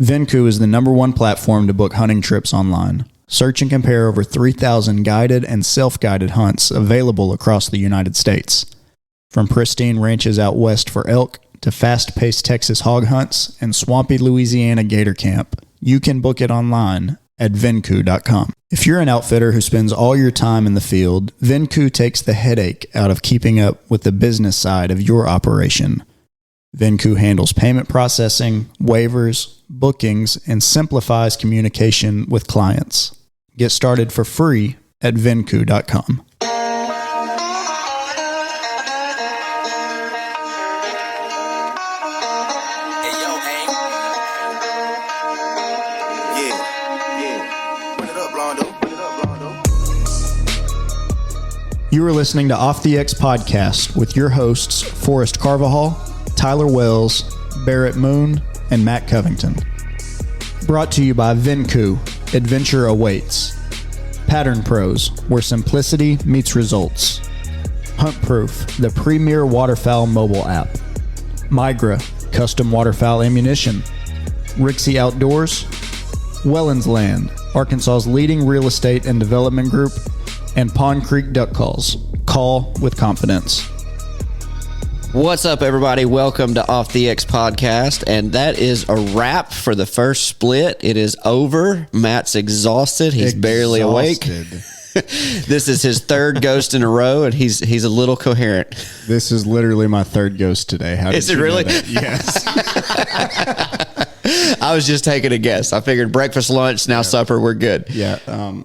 Venku is the #1 platform to book hunting trips online. Search and compare over 3,000 guided and self-guided hunts available across the United States. From pristine ranches out west for elk to fast-paced Texas hog hunts and swampy Louisiana gator camp, you can book it online at venku.com. If you're an outfitter who spends all your time in the field, Venku takes the headache out of keeping up with the business side of your operation. Venku handles payment processing, waivers, bookings, and simplifies communication with clients. Get started for free at venku.com. You are listening to Off the X Podcast with your hosts, Forrest Carvajal, Tyler Wells, Barrett Moon, and Matt Covington. Brought to you by Venku, Adventure Awaits. Pattern Pros, where simplicity meets results. Hunt Proof, the premier waterfowl mobile app. Migra, custom waterfowl ammunition. Rixie Outdoors. Wellens Land, Arkansas's leading real estate and development group. And Pond Creek Duck Calls. Call with confidence. What's up, everybody? Welcome to Off the X Podcast, and that is a wrap for the first split. It is over. Matt's exhausted. He's barely awake. This is his third ghost in a row, and he's a little coherent. This is literally my third ghost today. How did is it really? Yes. I was just taking a guess. I figured breakfast, lunch, now supper, we're good. Yeah.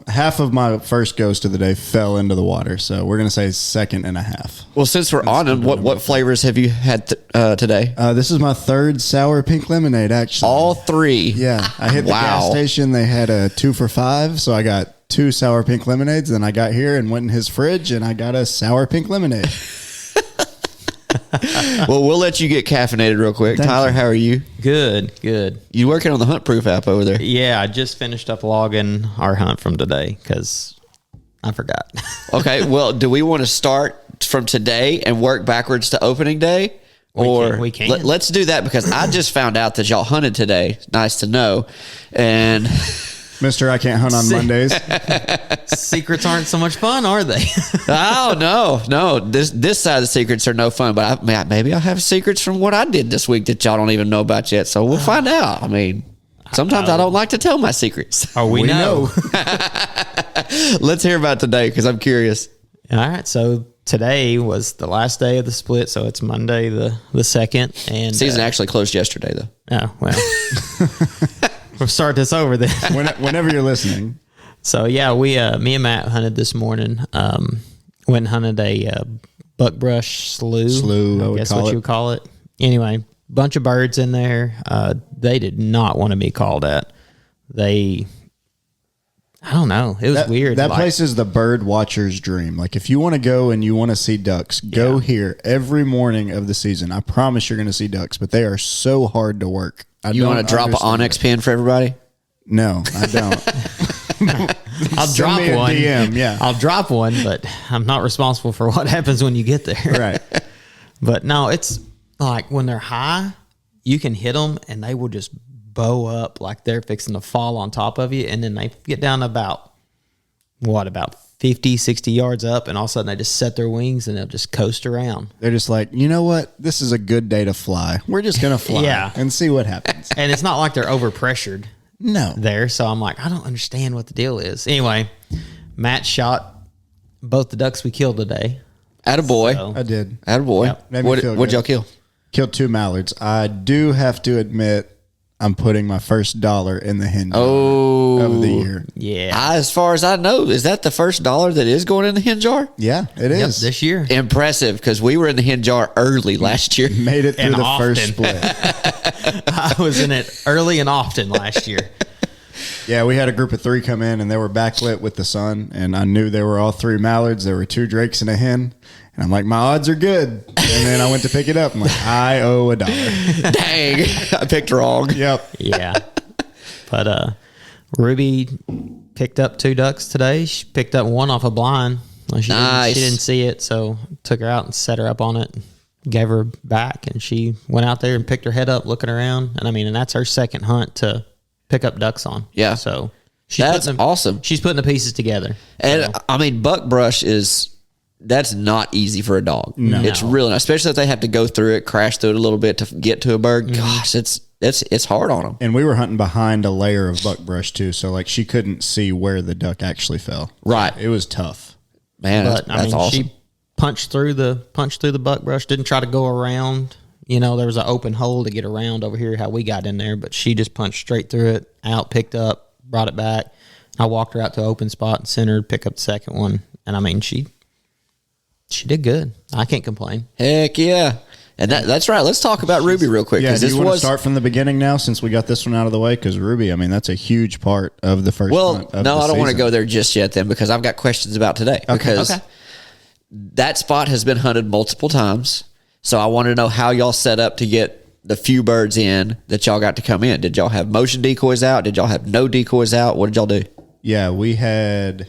Half of my first ghost of the day fell into the water, so we're going to say second and a half. Well, since we're on them, what flavors have you had today? This is my third sour pink lemonade, actually. All three? Yeah. I hit the gas station. They had a 2 for $5, so I got 2 sour pink lemonades. Then I got here and went in his fridge, and I got a sour pink lemonade. Well, we'll let you get caffeinated real quick. Thank Tyler, you. how are you? Good. You working on the Hunt Proof app over there? Yeah, I just finished up logging our hunt from today because I forgot. Okay, well, do we want to start from today and work backwards to opening day? We can. Let's do that because I just found out that y'all hunted today. Nice to know. And Mister, I can't hunt on Mondays. Secrets aren't so much fun, are they? oh, no. This side of the secrets are no fun, but maybe I'll have secrets from what I did this week that y'all don't even know about yet. So we'll find out. I mean, sometimes I don't like to tell my secrets. Oh, we know. Let's hear about today because I'm curious. All right, so today was the last day of the split, so it's Monday the 2nd. And season actually closed yesterday, though. Oh, well. We'll start this over then. Whenever you're listening. So yeah, me and Matt hunted this morning. Went and hunted a buckbrush slough. I guess what you would call it. Anyway, bunch of birds in there. They did not want to be called at. I don't know. It was weird. That place is the bird watcher's dream. Like if you want to go and you want to see ducks, go here every morning of the season. I promise you're going to see ducks, but they are so hard to work. You want to drop an onyx pin for everybody? No, I don't. I'll drop one. DM, yeah. I'll drop one, but I'm not responsible for what happens when you get there. Right. But no, it's like when they're high, you can hit them and they will just bow up like they're fixing to fall on top of you. And then they get down about 50, 60 yards up, and all of a sudden they just set their wings and they'll just coast around. They're just like, you know what? This is a good day to fly. We're just going to fly and see what happens. And it's not like they're overpressured. No. There. So I'm like, I don't understand what the deal is. Anyway, Matt shot both the ducks we killed today. Attaboy. So, I did. Attaboy. Yep. What'd y'all kill? Killed 2 mallards. I do have to admit, I'm putting my first dollar in the hen jar of the year. Yeah. As far as I know, is that the first dollar that is going in the hen jar? Yeah, it is. This year. Impressive, because we were in the hen jar early last year. Made it through And the often. first split. I was in it early and often last year. Yeah, we had a group of 3 come in, and they were backlit with the sun, and I knew they were all 3 mallards. There were 2 drakes and a hen, and I'm like, my odds are good. And then I went to pick it up. I'm like, I owe $1. Dang, I picked wrong. Yep. Yeah. But Ruby picked up 2 ducks today. She picked up one off a blind. She Nice. She didn't see it, so took her out and set her up on it. gave her back, and she went out there and picked her head up, looking around. And I mean, and that's her second hunt to pick up ducks on. Yeah. So that's awesome. She's putting the pieces together. And I mean, buckbrush that's not easy for a dog. No. It's really not, especially if they have to go through it, crash through it a little bit to get to a bird. Mm-hmm. Gosh, it's hard on them. And we were hunting behind a layer of buckbrush too, so like she couldn't see where the duck actually fell. Right. It was tough. Man, that's awesome. She punched through the buckbrush, didn't try to go around. You know, there was an open hole to get around over here how we got in there, but she just punched straight through it, out, picked up, brought it back. I walked her out to an open spot and sent her to pick up the second one. And I mean, she did good. I can't complain. Heck yeah. And that's right. Let's talk about Ruby real quick. Yeah, do you want to start from the beginning now since we got this one out of the way? Because Ruby, I mean, that's a huge part of the first hunt of no, the I don't want to season. go there just yet then because I've got questions about today. Because that spot has been hunted multiple times. So I want to know how y'all set up to get the few birds in that y'all got to come in. Did y'all have motion decoys out? Did y'all have no decoys out? What did y'all do? Yeah, we had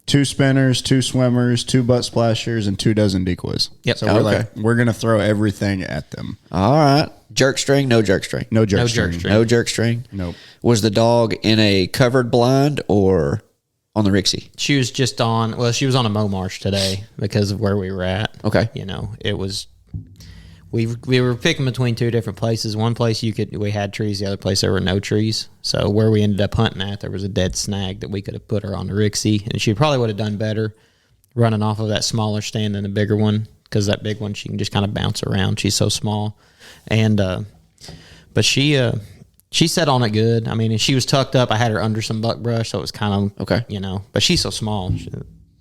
2 spinners, 2 swimmers, 2 butt splashers, and 2 dozen decoys. Yep. So we're going to throw everything at them. All right. Jerk string? No jerk string. No jerk string. No jerk string? Nope. Was the dog in a covered blind or on the Rixie? She was just she was on a mow marsh today because of where we were at. Okay. You know, it was, we were picking between 2 different places. One place we had trees, the other place there were no trees. So where we ended up hunting at, there was a dead snag that we could have put her on the Rixie, and she probably would have done better running off of that smaller stand than the bigger one, because that big one, she can just kind of bounce around. She's so small. And, but she sat on it good. I mean, and she was tucked up. I had her under some buckbrush, so it was kind of, okay. You know, but she's so small.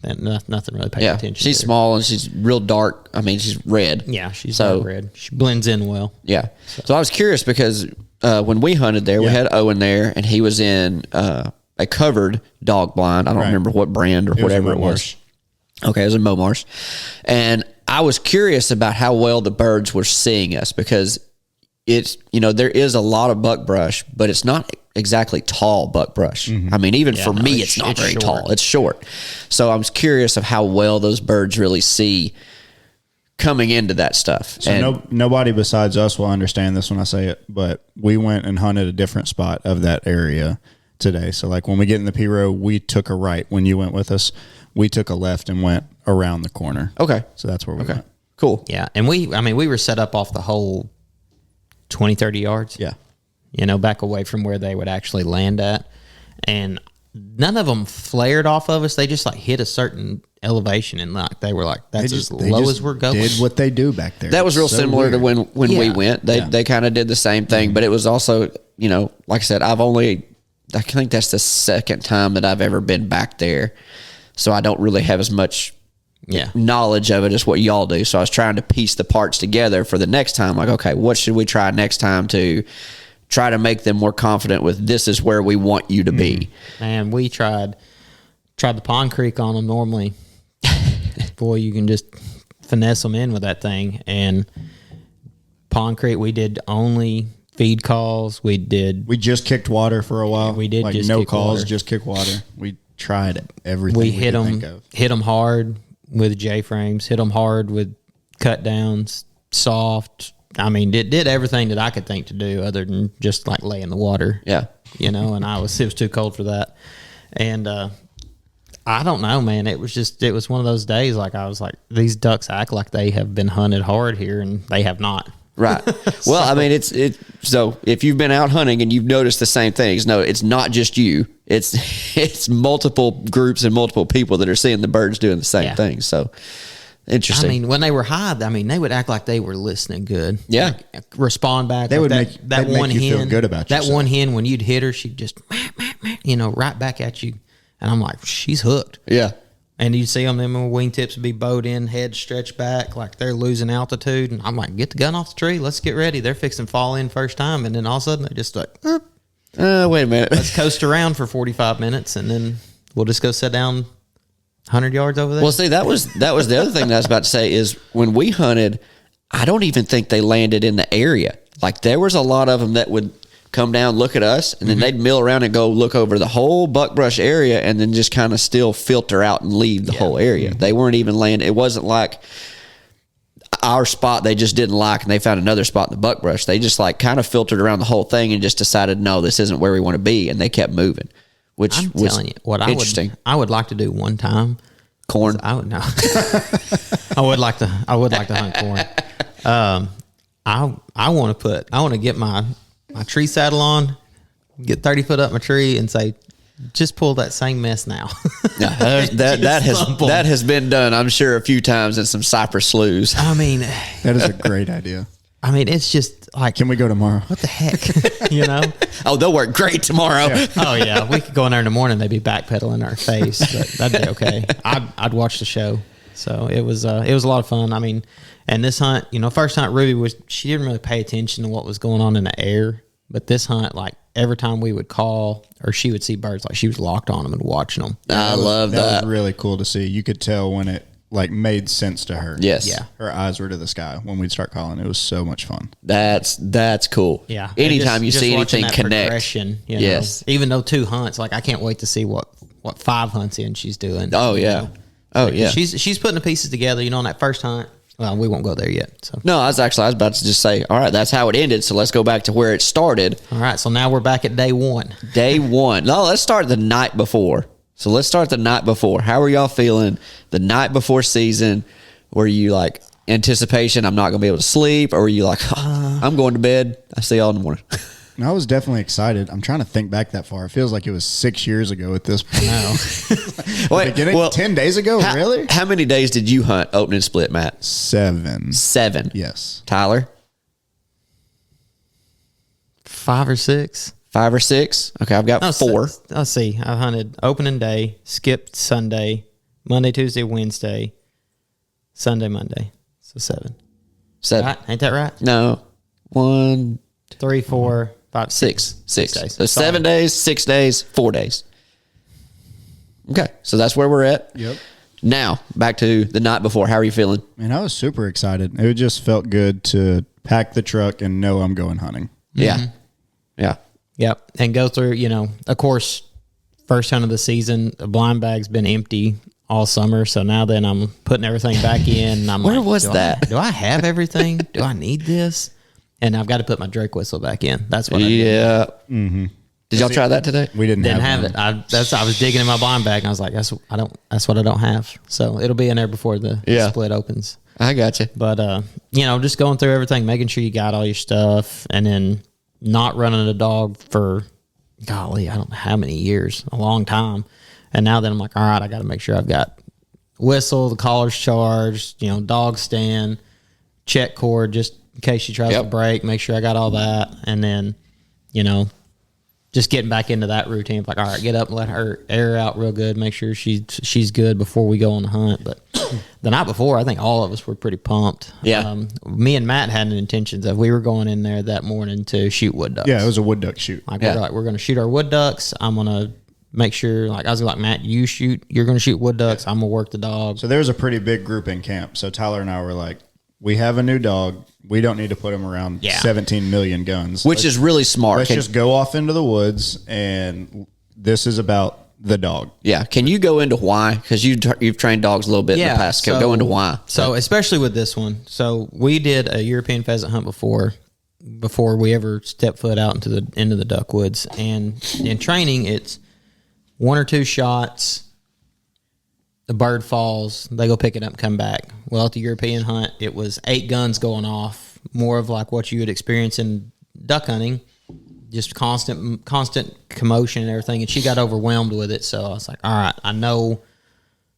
Nothing really paid attention. She's small and she's real dark. I mean, she's red. Yeah, she's dark red. She blends in well. Yeah. So I was curious because when we hunted there, we had Owen there, and he was in a covered dog blind. I don't remember what brand or whatever it was. Okay, it was in Momars. And I was curious about how well the birds were seeing us because it's, you know, there is a lot of buckbrush, but it's not exactly tall buckbrush. Mm-hmm. I mean, even for me, it's not very tall. It's short. So I was curious of how well those birds really see coming into that stuff. So nobody besides us will understand this when I say it, but we went and hunted a different spot of that area today. So like when we get in the P row, we took a right. When you went with us, we took a left and went around the corner. Okay. So that's where we went. Cool. Yeah. And we were set up off the whole 20, 30 yards. Yeah. You know, back away from where they would actually land at. And none of them flared off of us. They just like hit a certain elevation and like they were like, that's as low as we're going. Did what they do back there. That was real similar to when we went. They kind of did the same thing, but it was also, you know, like I said, I think that's the second time that I've ever been back there. So I don't really have as much knowledge of it as what y'all do. So I was trying to piece the parts together for the next time. Like, okay, what should we try next time to try to make them more confident with this is where we want you to be. And we tried the Pond Creek on them normally. Boy, you can just finesse them in with that thing. And Pond Creek, we did only feed calls. We just kicked water for a while. We did like just no kick calls, water. Just kick water. We tried everything we hit them hard with J-frames, hit them hard with cut downs, soft. I mean, it did everything that I could think to do other than just like lay in the water. Yeah. You know, and it was too cold for that. And I don't know, man. It was one of those days like I was like, these ducks act like they have been hunted hard here and they have not. Right. Well, I mean, so if you've been out hunting and you've noticed the same things, no, it's not just you. It's multiple groups and multiple people that are seeing the birds doing the same thing. So interesting. I mean, when they were high, they would act like they were listening good. Yeah. Like, respond back. They like would make you feel good about yourself. That one hen, when you'd hit her, she'd just, right back at you. And I'm like, she's hooked. Yeah. And you'd see them wingtips would be bowed in, head stretched back, like they're losing altitude. And I'm like, get the gun off the tree. Let's get ready. They're fixing to fall in first time. And then all of a sudden, they're just like, wait a minute. Let's coast around for 45 minutes. And then we'll just go sit down 100 yards over there. Well, see, that was the other thing that I was about to say is when we hunted, I don't even think they landed in the area. Like there was a lot of them that would come down, look at us, and then they'd mill around and go look over the whole buckbrush area and then just kind of still filter out and leave the whole area. They weren't even landing. It wasn't like our spot they just didn't like, and they found another spot in the buckbrush. They just like kind of filtered around the whole thing and just decided, no, this isn't where we want to be, and they kept moving, which I'm was telling you, what interesting. I would like to do one time. Corn. I would know. I would like to hunt corn. I want to get my tree saddle on, get 30 foot up my tree, and say, just pull that same mess now. Yeah, that has been done, I'm sure, a few times in some cypress sloughs. I mean, That is a great idea. I mean, it's just like, Can we go tomorrow? what the heck, you know? Oh, they'll work great tomorrow. Yeah. Oh yeah, we could go in there in the morning. They'd be backpedaling in our face, but that'd be okay. I'd watch the show. So it was a lot of fun. I mean, and this hunt, first hunt Ruby she didn't really pay attention to what was going on in the air, but this hunt, like every time we would call or she would see birds, like she was locked on them and watching them. I love that. That was really cool to see. You could tell when it like made sense to her. Yes. Yeah. Her eyes were to the sky when we'd start calling. It was so much fun. That's cool. Yeah. Anytime you Just see watching anything that connect. progression, Yes. Even though 2 hunts, like I can't wait to see what 5 hunts in she's doing. Oh yeah. Oh yeah. She's putting the pieces together, on that first hunt. Well, we won't go there yet. So No, I was about to just say, all right, that's how it ended. So let's go back to where it started. all right, so now we're back at day 1. Day 1. No, let's start the night before. So let's start the night before. How are y'all feeling the night before season? Were you like anticipation, I'm not going to be able to sleep? Or were you like, I'm going to bed, I see y'all in the morning? And I was definitely excited. I'm trying to think back that far. It feels like it was 6 years ago at this point. No. Beginning 10 days ago? Really? How many days did you hunt opening split, Matt? 7. 7. Yes. Tyler? 5 or 6. 5 or 6? Okay, I've got 4. Let's see. I hunted opening day, skipped Sunday, Monday, Tuesday, Wednesday, Sunday, Monday. So 7. 7. Right? Ain't that right? No. 1, 3, 4, 5, 6. 6 days. So 7 days, 6 days, 4 days. Okay, so that's where we're at. Yep. Now, back to the night before. How are you feeling? Man, I was super excited. It just felt good to pack the truck and know I'm going hunting. Yeah. Yeah. Yep. And go through, of course, first hunt of the season, the blind bag's been empty all summer. So now then I'm putting everything back in. And I'm Where like, was that? Do I have everything? Do I need this? And I've got to put my Drake whistle back in. That's what I did. Yeah. Mm-hmm. Did y'all try that today? We didn't have one. it. I was digging in my blind bag and I was like, that's what I don't have. So it'll be in there before the split opens. I got you. But just going through everything, making sure you got all your stuff, and then not running a dog for golly, I don't know how many years, a long time. And now then I'm like, all right, I got to make sure I've got whistle, the collar's charged, dog stand, check cord, just in case she tries to break, make sure I got all that. And then, just getting back into that routine. Like, all right, get up and let her air out real good. Make sure she's good before we go on the hunt. But the night before, I think all of us were pretty pumped. Yeah. Me and Matt had intentions of we were going in there that morning to shoot wood ducks. Yeah, it was a wood duck shoot. We're going to shoot our wood ducks. I'm going to make sure, I was like, Matt, you're going to shoot wood ducks. I'm going to work the dog. So there was a pretty big group in camp. So Tyler and I were like, we have a new dog. We don't need to put him around 17 million guns. Which is really smart. Let's just go off into the woods, and this is about the dog. Yeah. Can you go into why? Because you've trained dogs a little bit in the past. Go into why. So especially with this one. So we did a European pheasant hunt before we ever stepped foot out into the duck woods. And in training, it's 1 or 2 shots. The bird falls, they go pick it up, come back. Well, at the European hunt, it was 8 guns going off, more of like what you would experience in duck hunting, just constant commotion and everything. And she got overwhelmed with it. So I was like, all right, I know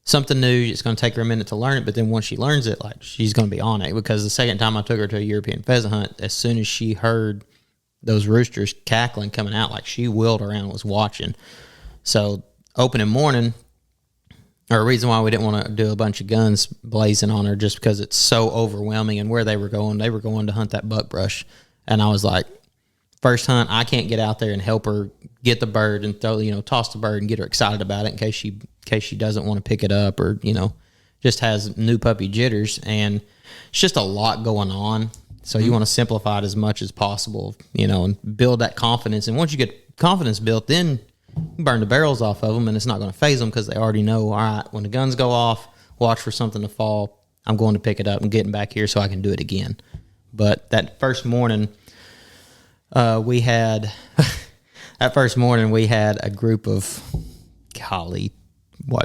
something new. It's going to take her a minute to learn it. But then once she learns it, like she's going to be on it. Because the second time I took her to a European pheasant hunt, as soon as she heard those roosters cackling coming out, like she wheeled around and was watching. So opening morning, or a reason why we didn't want to do a bunch of guns blazing on her, just because it's so overwhelming. And where they were going to hunt that buckbrush. And I was like, first hunt, I can't get out there and help her get the bird and toss the bird and get her excited about it in case she doesn't want to pick it up or, just has new puppy jitters. And it's just a lot going on. So you want to simplify it as much as possible, and build that confidence. And once you get confidence built, then you burn the barrels off of them, and it's not going to phase them because they already know, all right, when the guns go off, watch for something to fall, I'm going to pick it up and getting back here so I can do it again. But that first morning, we had a group of,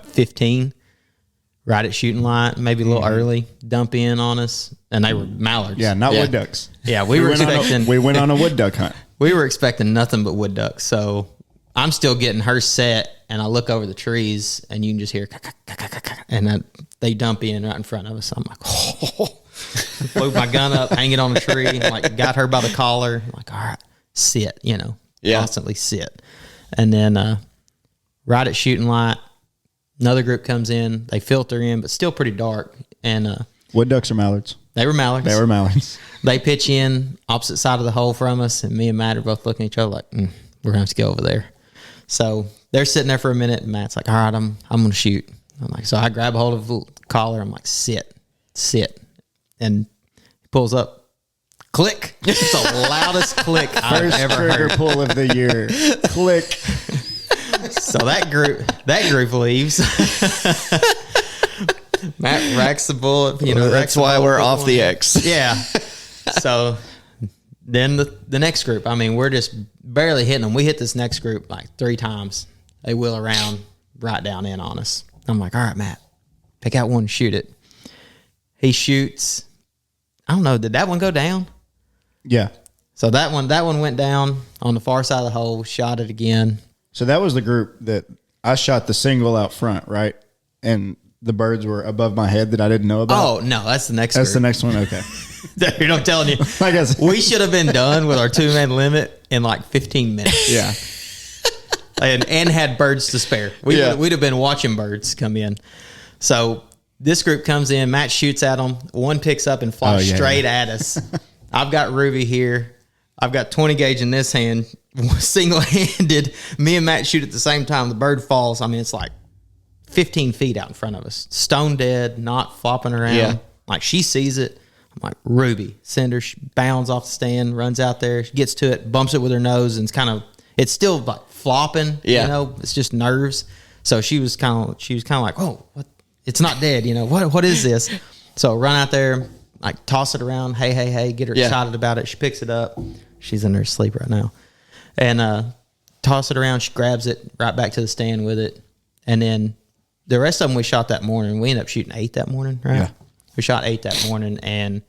15 right at shooting light, maybe a little early, dump in on us, and they were mallards. Yeah, not wood ducks. Yeah, we went on a wood duck hunt. We were expecting nothing but wood ducks. So I'm still getting her set, and I look over the trees, and you can just hear, and they dump in right in front of us. I'm like, oh. Blew my gun up, hang it on a tree, and like got her by the collar. I'm like, all right, sit, constantly sit. And then right at shooting light, another group comes in. They filter in, but still pretty dark. And wood ducks or mallards? They were mallards. They were mallards. They pitch in opposite side of the hole from us, and me and Matt are both looking at each other like, we're gonna have to go over there. So they're sitting there for a minute, and Matt's like, all right, I'm gonna shoot. I'm like, so I grab a hold of the collar. I'm like, sit, and he pulls up. Click. It's the loudest click I've ever heard. First trigger pull of the year. Click. So that group leaves. Matt racks the bullet. That's why we're off the X. Yeah. So then the next group, we're just barely hitting them. We hit this next group like 3 times. They wheel around right down in on us. I'm like, all right, Matt, pick out one and shoot it. He shoots. I don't know. Did that one go down? Yeah. So that one went down on the far side of the hole, shot it again. So that was the group that I shot the single out front, right? And the birds were above my head that I didn't know about. Oh, no, that's the next That's group. the next one? Okay. Dude, I'm telling you. I guess. We should have been done with our 2-man limit in like 15 minutes. Yeah. And had birds to spare. We'd have been watching birds come in. So this group comes in, Matt shoots at them. One picks up and flies straight at us. I've got Ruby here. I've got 20 gauge in this hand, single-handed. Me and Matt shoot at the same time. The bird falls. It's like 15 feet out in front of us. Stone dead, not flopping around. Yeah. Like, she sees it. I'm like, Ruby, send her. She bounds off the stand, runs out there, she gets to it, bumps it with her nose, and it's still like flopping. Yeah. It's just nerves. So she was kind of like, oh, what? It's not dead. What is this? So run out there, like toss it around. Hey, get her excited about it. She picks it up. She's in her sleep right now. And toss it around. She grabs it right back to the stand with it. And then the rest of them we shot that morning. We ended up shooting 8 that morning, right? Yeah. We shot 8 that morning. And,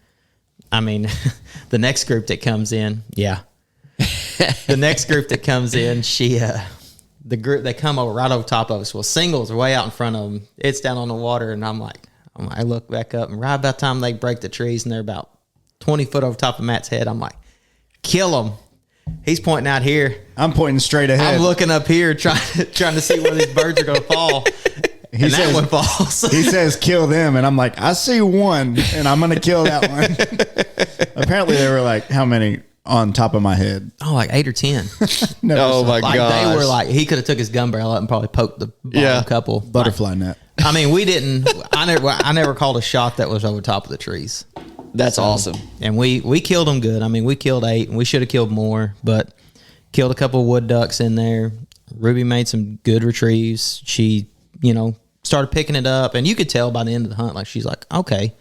the next group that comes in, the next group that comes in, the group, they come over right over top of us. Well, singles are way out in front of them. It's down on the water, and I look back up, and right about the time they break the trees, and they're about 20 foot over top of Matt's head, I'm like, kill him. He's pointing out here. I'm pointing straight ahead. I'm looking up here trying to see where these birds are going to fall. That one falls. He says, kill them. And I'm like, I see one, and I'm going to kill that one. Apparently, they were like, how many on top of my head? Oh, like 8 or 10. No, my God. They were like, he could have took his gun barrel out and probably poked the bottom couple. Butterfly net. We didn't. I never called a shot that was over top of the trees. That's awesome. And we killed them good. We killed 8, and we should have killed more, but killed a couple of wood ducks in there. Ruby made some good retrieves. She, started picking it up, and you could tell by the end of the hunt, like, she's like, okay,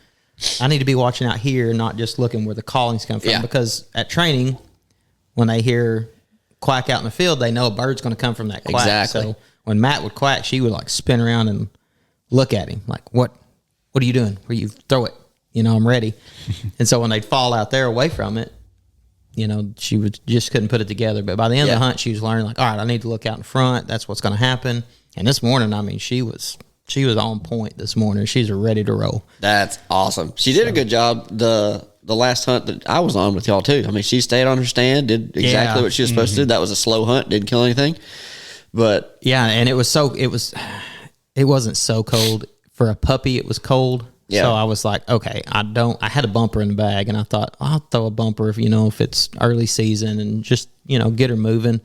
I need to be watching out here, not just looking where the callings come from. Yeah. Because at training, when they hear quack out in the field, they know a bird's going to come from that quack. Exactly. So when Matt would quack, she would like spin around and look at him like, what are you doing? Where you throw it? I'm ready. And so when they'd fall out there away from it, she just couldn't put it together. But by the end of the hunt, she was learning like, all right, I need to look out in front. That's what's going to happen. And this morning, she was on point this morning. She's ready to roll. That's awesome. She did a good job the last hunt that I was on with y'all too. She stayed on her stand, did exactly what she was supposed to do. That was a slow hunt, didn't kill anything. But yeah, and it wasn't so cold. For a puppy, it was cold. Yeah. So I was like, okay, I had a bumper in the bag, and I thought, I'll throw a bumper if it's early season and just, get her moving.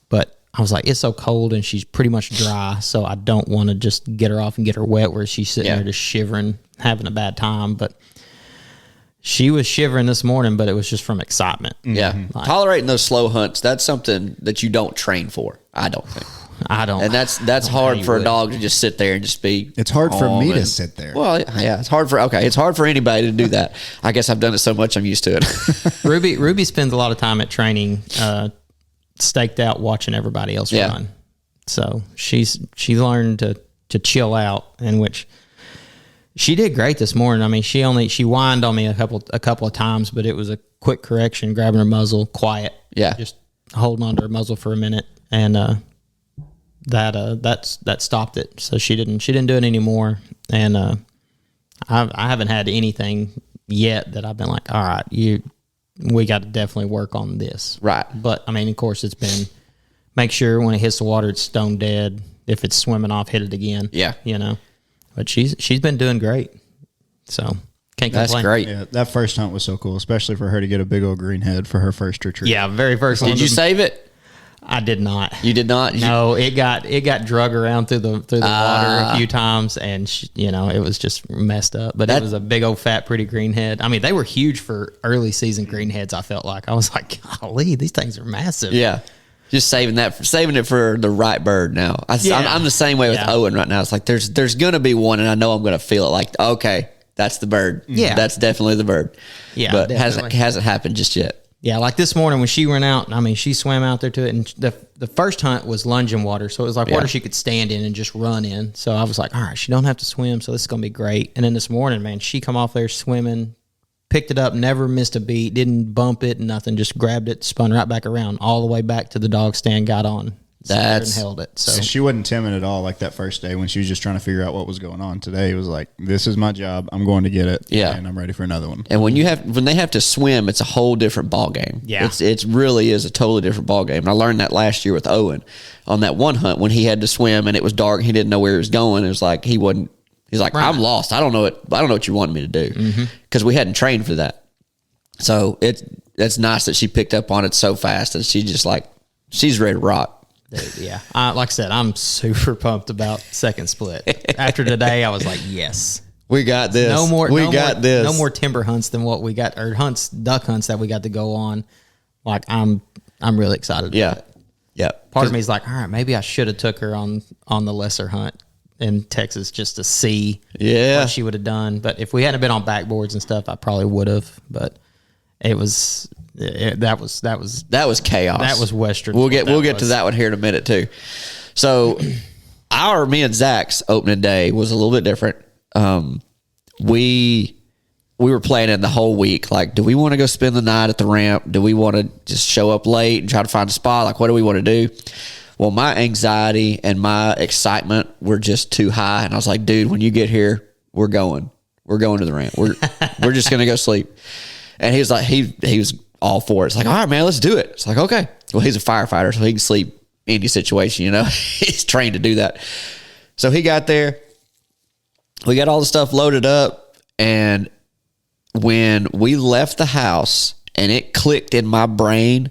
But I was like, it's so cold and she's pretty much dry, so I don't want to just get her off and get her wet where she's sitting there just shivering, having a bad time. But she was shivering this morning, but it was just from excitement. Yeah. Tolerating those slow hunts, that's something that you don't train for, I don't think. I don't. And that's hard for a dog to just sit there and just be. It's hard for me to sit there. Well, yeah, it's hard for anybody to do that. I guess I've done it so much I'm used to it. Ruby spends a lot of time at training, staked out watching everybody else run. So she learned to chill out, in which she did great this morning. I mean, she whined on me a couple of times, but it was a quick correction, grabbing her muzzle, quiet. Yeah. Just holding on to her muzzle for a minute, and that stopped it. So she didn't do it anymore. And I haven't had anything yet that I've been like, all right, we got to definitely work on this. Right. But I mean, of course, it's been make sure when it hits the water it's stone dead. If it's swimming off, hit it again. Yeah. But she's been doing great. So can't complain. That's great. Yeah, that first hunt was so cool, especially for her to get a big old green head for her first retrieve. Yeah, very first one. Did you save it? I did not. You did not? No, it got drug around through the water a few times, and it was just messed up. But it was a big old fat pretty greenhead. I mean, they were huge for early season greenheads. I felt like I was like, golly, these things are massive. Yeah, just saving it for the right bird. Now I'm the same way with Owen right now. It's like there's gonna be one, and I know I'm gonna feel it. Like, okay, that's the bird. Yeah, that's definitely the bird. Yeah, but hasn't happened just yet. Yeah, like this morning when she went out, I mean, she swam out there to it, and the first hunt was lunging water, so it was like water she could stand in and just run in. So I was like, all right, she don't have to swim, so this is going to be great. And then this morning, man, she come off there swimming, picked it up, never missed a beat, didn't bump it, nothing, just grabbed it, spun right back around, all the way back to the dog stand, got on. And held it. So she wasn't timid at all like that first day when she was just trying to figure out what was going on. Today it was like, this is my job. I'm going to get it. Yeah. And I'm ready for another one. And when they have to swim, it's a whole different ball game. Yeah. It really is a totally different ball game. And I learned that last year with Owen on that one hunt when he had to swim and it was dark. He didn't know where he was going. It was like, he's like, right. I'm lost. I don't know what you want me to do. Because we hadn't trained for that. So it's nice that she picked up on it so fast and she's ready to rock. Dude, yeah. Like I said, I'm super pumped about second split. After today, I was like, yes. We got this. No more timber hunts than what we got, or duck hunts that we got to go on. Like, I'm really excited about it. Yeah. Part of me is like, all right, maybe I should have took her on the lesser hunt in Texas just to see what she would have done. But if we hadn't been on backboards and stuff, I probably would have. But it was... that was chaos. That was Western. We'll get to that one here in a minute too. So me and Zach's opening day was a little bit different. We were planning the whole week. Like, do we want to go spend the night at the ramp? Do we want to just show up late and try to find a spot? Like, what do we want to do? Well, my anxiety and my excitement were just too high, and I was like, dude, when you get here, we're going to the ramp. We're just gonna go sleep. And he was like, he was all for it. It's like, all right, man, let's do it. It's like, okay. Well, he's a firefighter, so he can sleep any situation, He's trained to do that. So he got there. We got all the stuff loaded up. And when we left the house and it clicked in my brain,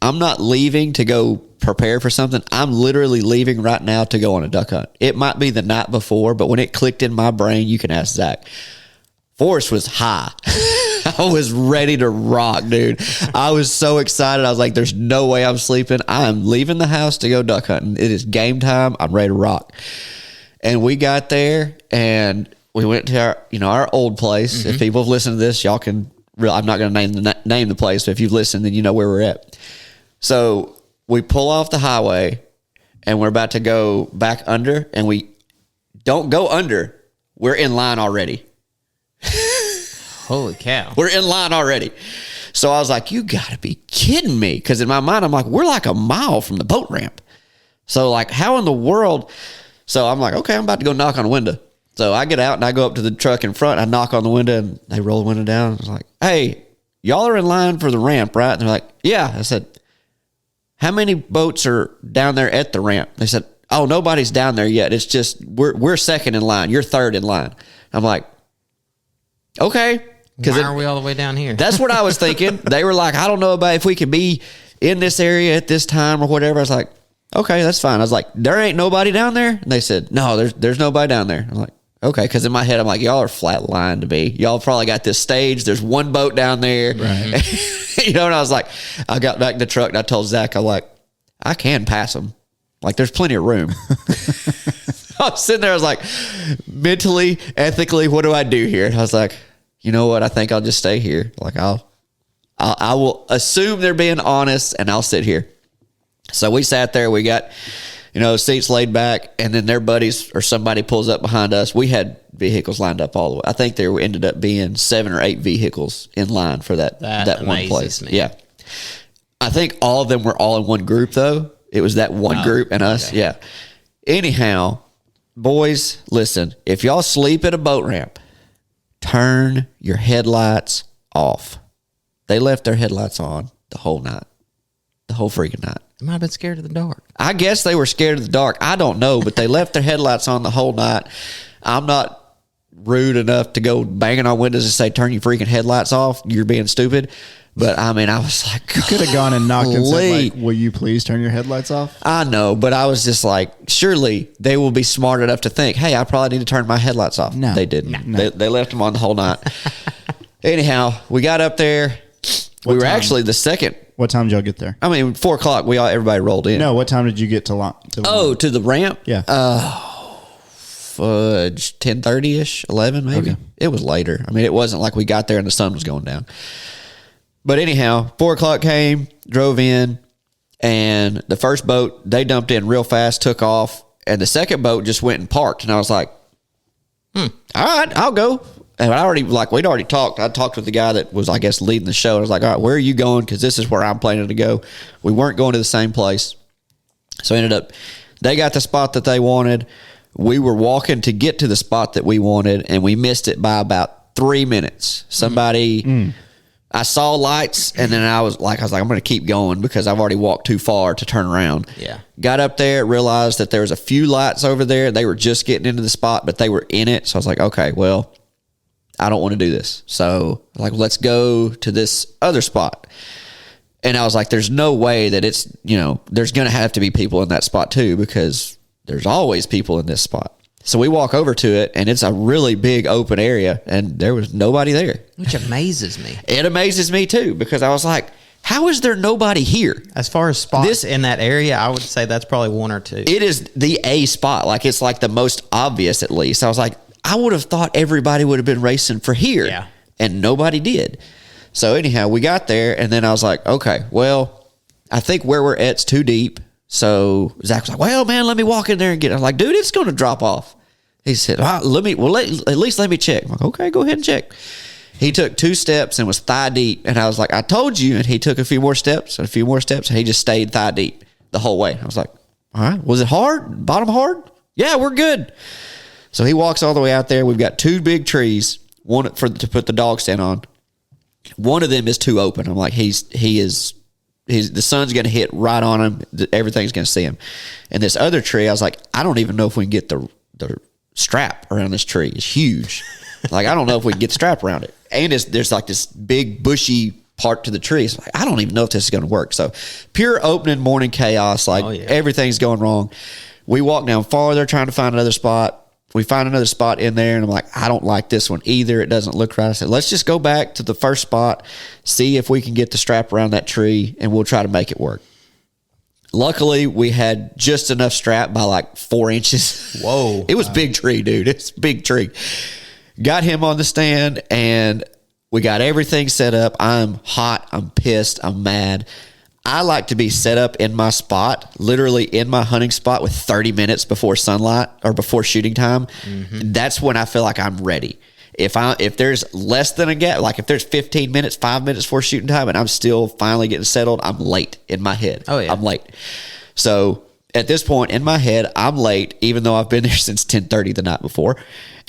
I'm not leaving to go prepare for something. I'm literally leaving right now to go on a duck hunt. It might be the night before, but when it clicked in my brain, you can ask Zach. Force was high. I was ready to rock, dude. I was so excited. I was like, there's no way I'm sleeping. I am leaving the house to go duck hunting. It is game time. I'm ready to rock. And we got there and we went to our old place. Mm-hmm. If people have listened to this, y'all can I'm not going to name the place, but if you've listened, then you know where we're at. So we pull off the highway and we're about to go back under, and we don't go under. We're in line already. Holy cow. We're in line already. So I was like, you got to be kidding me. Because in my mind, I'm like, we're like a mile from the boat ramp. So like, how in the world? So I'm like, okay, I'm about to go knock on a window. So I get out and I go up to the truck in front. I knock on the window and they roll the window down. I was like, hey, y'all are in line for the ramp, right? And they're like, yeah. I said, how many boats are down there at the ramp? They said, oh, nobody's down there yet. It's just, we're second in line. You're third in line. I'm like, okay. Why are we all the way down here? That's what I was thinking. They were like, I don't know about if we could be in this area at this time or whatever. I was like, okay, that's fine. I was like, there ain't nobody down there? And they said, no, there's nobody down there. I'm like, okay. Because in my head, I'm like, y'all are flat line to me. Y'all probably got this stage. There's one boat down there. Right. And I was like, I got back in the truck and I told Zach, I'm like, I can pass them. Like, there's plenty of room. I was sitting there, I was like, mentally, ethically, what do I do here? And I was like, you know what? I think I'll just stay here. Like, I will assume they're being honest, and I'll sit here. So we sat there. We got, seats laid back, and then their buddies or somebody pulls up behind us. We had vehicles lined up all the way. I think there ended up being 7 or 8 vehicles in line for that one place. Me. Yeah. I think all of them were all in one group, though. It was that one group and us. Okay. Yeah. Anyhow, boys, listen, if y'all sleep at a boat ramp, turn your headlights off. They left their headlights on the whole night. The whole freaking night. They might have been scared of the dark. I guess they were scared of the dark. I don't know, but they left their headlights on the whole night. I'm not rude enough to go banging on windows and say, turn your freaking headlights off. You're being stupid. But, I mean, I was like, you could have gone and knocked and said, like, will you please turn your headlights off? I know, but I was just like, surely they will be smart enough to think, hey, I probably need to turn my headlights off. No. They didn't. No. They left them on the whole night. Anyhow, we got up there. We were actually the second. What time did y'all get there? I mean, 4 o'clock, everybody rolled in. No, what time did you get to the ramp? Yeah. Fudge, 10:30-ish, 11 maybe. Okay. It was later. I mean, it wasn't like we got there and the sun was going down. But anyhow, 4 o'clock came, drove in, and the first boat, they dumped in real fast, took off, and the second boat just went and parked. And I was like, all right, I'll go. And we'd already talked. I talked with the guy that was, I guess, leading the show. I was like, all right, where are you going? Because this is where I'm planning to go. We weren't going to the same place. So they got the spot that they wanted. We were walking to get to the spot that we wanted, and we missed it by about 3 minutes. I saw lights, and then I was like, I'm going to keep going because I've already walked too far to turn around. Yeah. Got up there, realized that there was a few lights over there. They were just getting into the spot, but they were in it. So I was like, okay, well, I don't want to do this. So let's go to this other spot. And I was like, there's no way that it's, there's going to have to be people in that spot too, because there's always people in this spot. So we walk over to it, and it's a really big open area, and there was nobody there. Which amazes me. It amazes me, too, because I was like, how is there nobody here? As far as spots in that area, I would say that's probably 1 or 2. It is the A spot. It's like the most obvious, at least. I was like, I would have thought everybody would have been racing for here. Yeah. And nobody did. So anyhow, we got there, and then I was like, okay, well, I think where we're at's too deep. So Zach was like, well, man, let me walk in there and get it. I'm like, dude, it's going to drop off. He said, at least let me check. I'm like, okay, go ahead and check. He took 2 steps and was thigh deep. And I was like, I told you. And he took a few more steps and he just stayed thigh deep the whole way. I was like, all right, was it hard? Bottom hard? Yeah, we're good. So he walks all the way out there. We've got 2 big trees, one to put the dog stand on. One of them is too open. I'm like, the sun's going to hit right on him. Everything's going to see him. And this other tree, I was like, I don't even know if we can get the strap around this tree. It's huge. I don't know if we can get the strap around it. And there's this big bushy part to the tree. So I don't even know if this is going to work. So pure opening morning chaos. Everything's going wrong. We walk down farther trying to find another spot. We find another spot in there, and I'm like, I don't like this one either. It doesn't look right. I said, let's just go back to the first spot, see if we can get the strap around that tree, and we'll try to make it work. Luckily, we had just enough strap by 4 inches. Whoa. It was a big tree, dude. It's a big tree. Got him on the stand, and we got everything set up. I'm hot. I'm pissed. I'm mad. I like to be set up in my spot, literally in my hunting spot with 30 minutes before sunlight or before shooting time. Mm-hmm. That's when I feel like I'm ready. If there's less than a gap, if there's 15 minutes, 5 minutes before shooting time, and I'm still finally getting settled, I'm late in my head. Oh, yeah. I'm late. So at this point in my head, I'm late, even though I've been there since 10:30 the night before.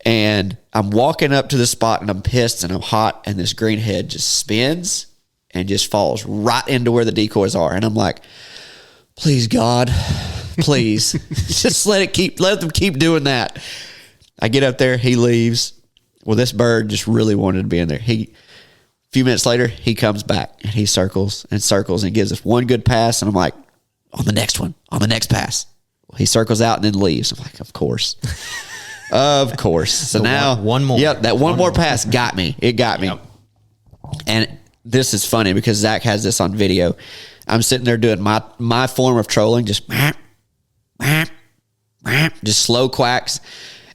And I'm walking up to the spot, and I'm pissed, and I'm hot, and this greenhead just spins and just falls right into where the decoys are. And I'm like, please, God, please, just let them keep doing that. I get up there, he leaves. Well, this bird just really wanted to be in there. A few minutes later, he comes back, and he circles and circles and gives us one good pass. And I'm like, on the next one, on the next pass. Well, he circles out and then leaves. I'm like, of course. Of course. So now, one more. Yep, that one more pass got me. It got me. And this is funny because Zach has this on video. I'm sitting there doing my form of trolling, just just slow quacks.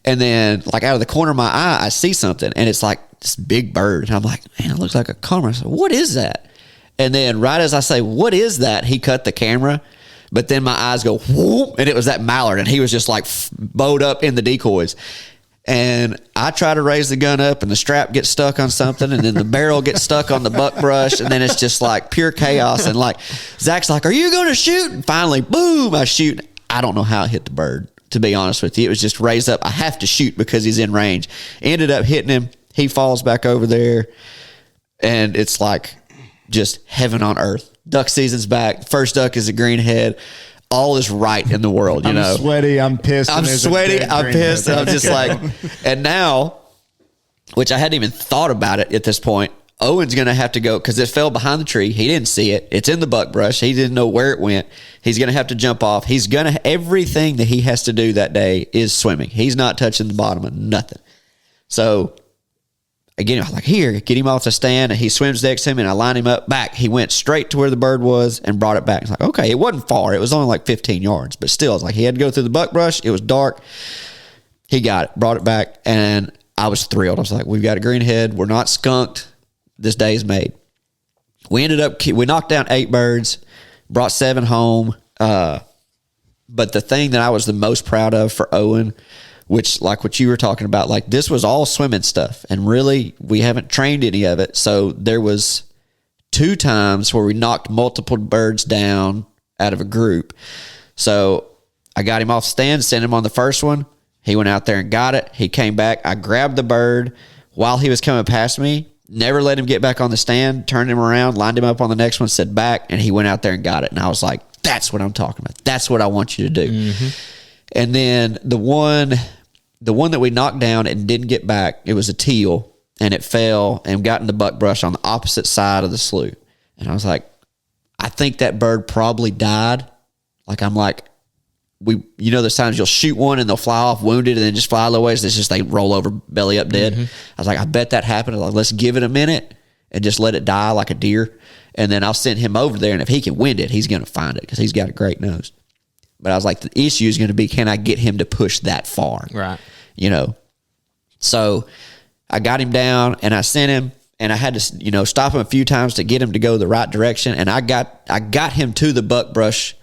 And then like out of the corner of my eye, I see something, and it's like this big bird. And I'm like, man, it looks like a comber. I said, what is that? And then right as I say, what is that? He cut the camera. But then my eyes go, whoop, and it was that mallard, and he was just like bowed up in the decoys. And I try to raise the gun up, and the strap gets stuck on something, and then the barrel gets stuck on the buckbrush, and then it's just like pure chaos. And like Zach's like, are you going to shoot? And finally, boom, I shoot. I don't know how it hit the bird, to be honest with you. It was just raised up. I have to shoot because he's in range. Ended up hitting him. He falls back over there, and it's like just heaven on earth. Duck season's back. First duck is a greenhead. All is right in the world, you know. I'm sweaty. I'm pissed. I'm sweaty. I'm pissed. And I'm just like, and now, which I hadn't even thought about it at this point, Owen's going to have to go because it fell behind the tree. He didn't see it. It's in the buckbrush. He didn't know where it went. He's going to have to jump off. He's going to, everything that he has to do that day is swimming. He's not touching the bottom of nothing. So, again, I'm like, here, get him off the stand. And he swims next to him, and I line him up back. He went straight to where the bird was and brought it back. It's like, okay, it wasn't far. It was only like 15 yards. But still, it's like he had to go through the buckbrush. It was dark. He got it, brought it back, and I was thrilled. I was like, we've got a greenhead. We're not skunked. This day is made. We knocked down 8 birds, brought 7 home. But the thing that I was the most proud of for Owen, which like what you were talking about, like this was all swimming stuff, and really we haven't trained any of it. So there was 2 times where we knocked multiple birds down out of a group. So I got him off stand, sent him on the first one. He went out there and got it. He came back. I grabbed the bird while he was coming past me, never let him get back on the stand, turned him around, lined him up on the next one, said back, and he went out there and got it. And I was like, that's what I'm talking about. That's what I want you to do. Mm-hmm. And then the one that we knocked down and didn't get back, it was a teal, and it fell and got in the buckbrush on the opposite side of the slough. And I was like, I think that bird probably died. Like, I'm like, there's times you'll shoot one and they'll fly off wounded and then just fly a little ways. It's just they roll over belly up dead. Mm-hmm. I was like, I bet that happened. I was like, let's give it a minute and just let it die like a deer. And then I'll send him over there, and if he can wind it, he's going to find it because he's got a great nose. But I was like, the issue is going to be, can I get him to push that far? Right. So I got him down, and I sent him, and I had to, stop him a few times to get him to go the right direction. And I got him to the buckbrush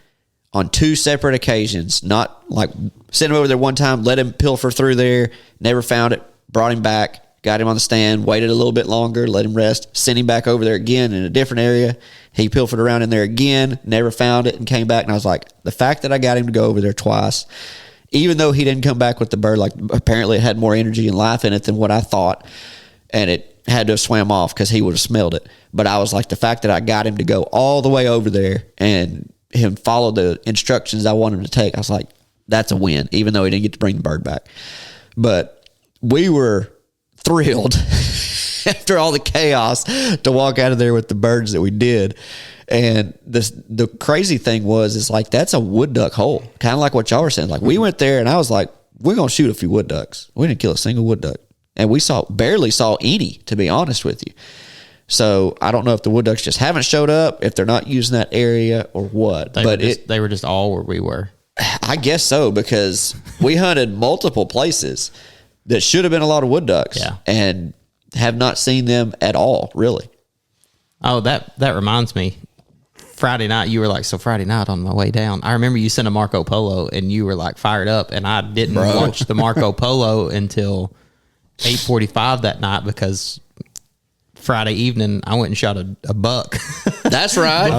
on 2 separate occasions, not like sent him over there one time, let him pilfer through there, never found it, brought him back, got him on the stand, waited a little bit longer, let him rest, sent him back over there again in a different area. He pilfered around in there again, never found it, and came back. And I was like, the fact that I got him to go over there twice, even though he didn't come back with the bird, like apparently it had more energy and life in it than what I thought, and it had to have swam off because he would have smelled it. But I was like, the fact that I got him to go all the way over there and him follow the instructions I wanted him to take, I was like, that's a win, even though he didn't get to bring the bird back. But we were thrilled after all the chaos to walk out of there with the birds that we did. And the crazy thing is like, that's a wood duck hole, kind of like what y'all were saying. Like, we went there and I was like, we're going to shoot a few wood ducks. We didn't kill a single wood duck, and we barely saw any, to be honest with you. So I don't know if the wood ducks just haven't showed up, if they're not using that area or what. They were just all where we were. I guess so, because we hunted multiple places that should have been a lot of wood ducks, and have not seen them at all, really. Oh, that reminds me. Friday night, you were like, so Friday night on my way down, I remember you sent a Marco Polo, and you were like fired up, and I didn't watch the Marco Polo until 8:45 that night, because Friday evening I went and shot a buck. That's right.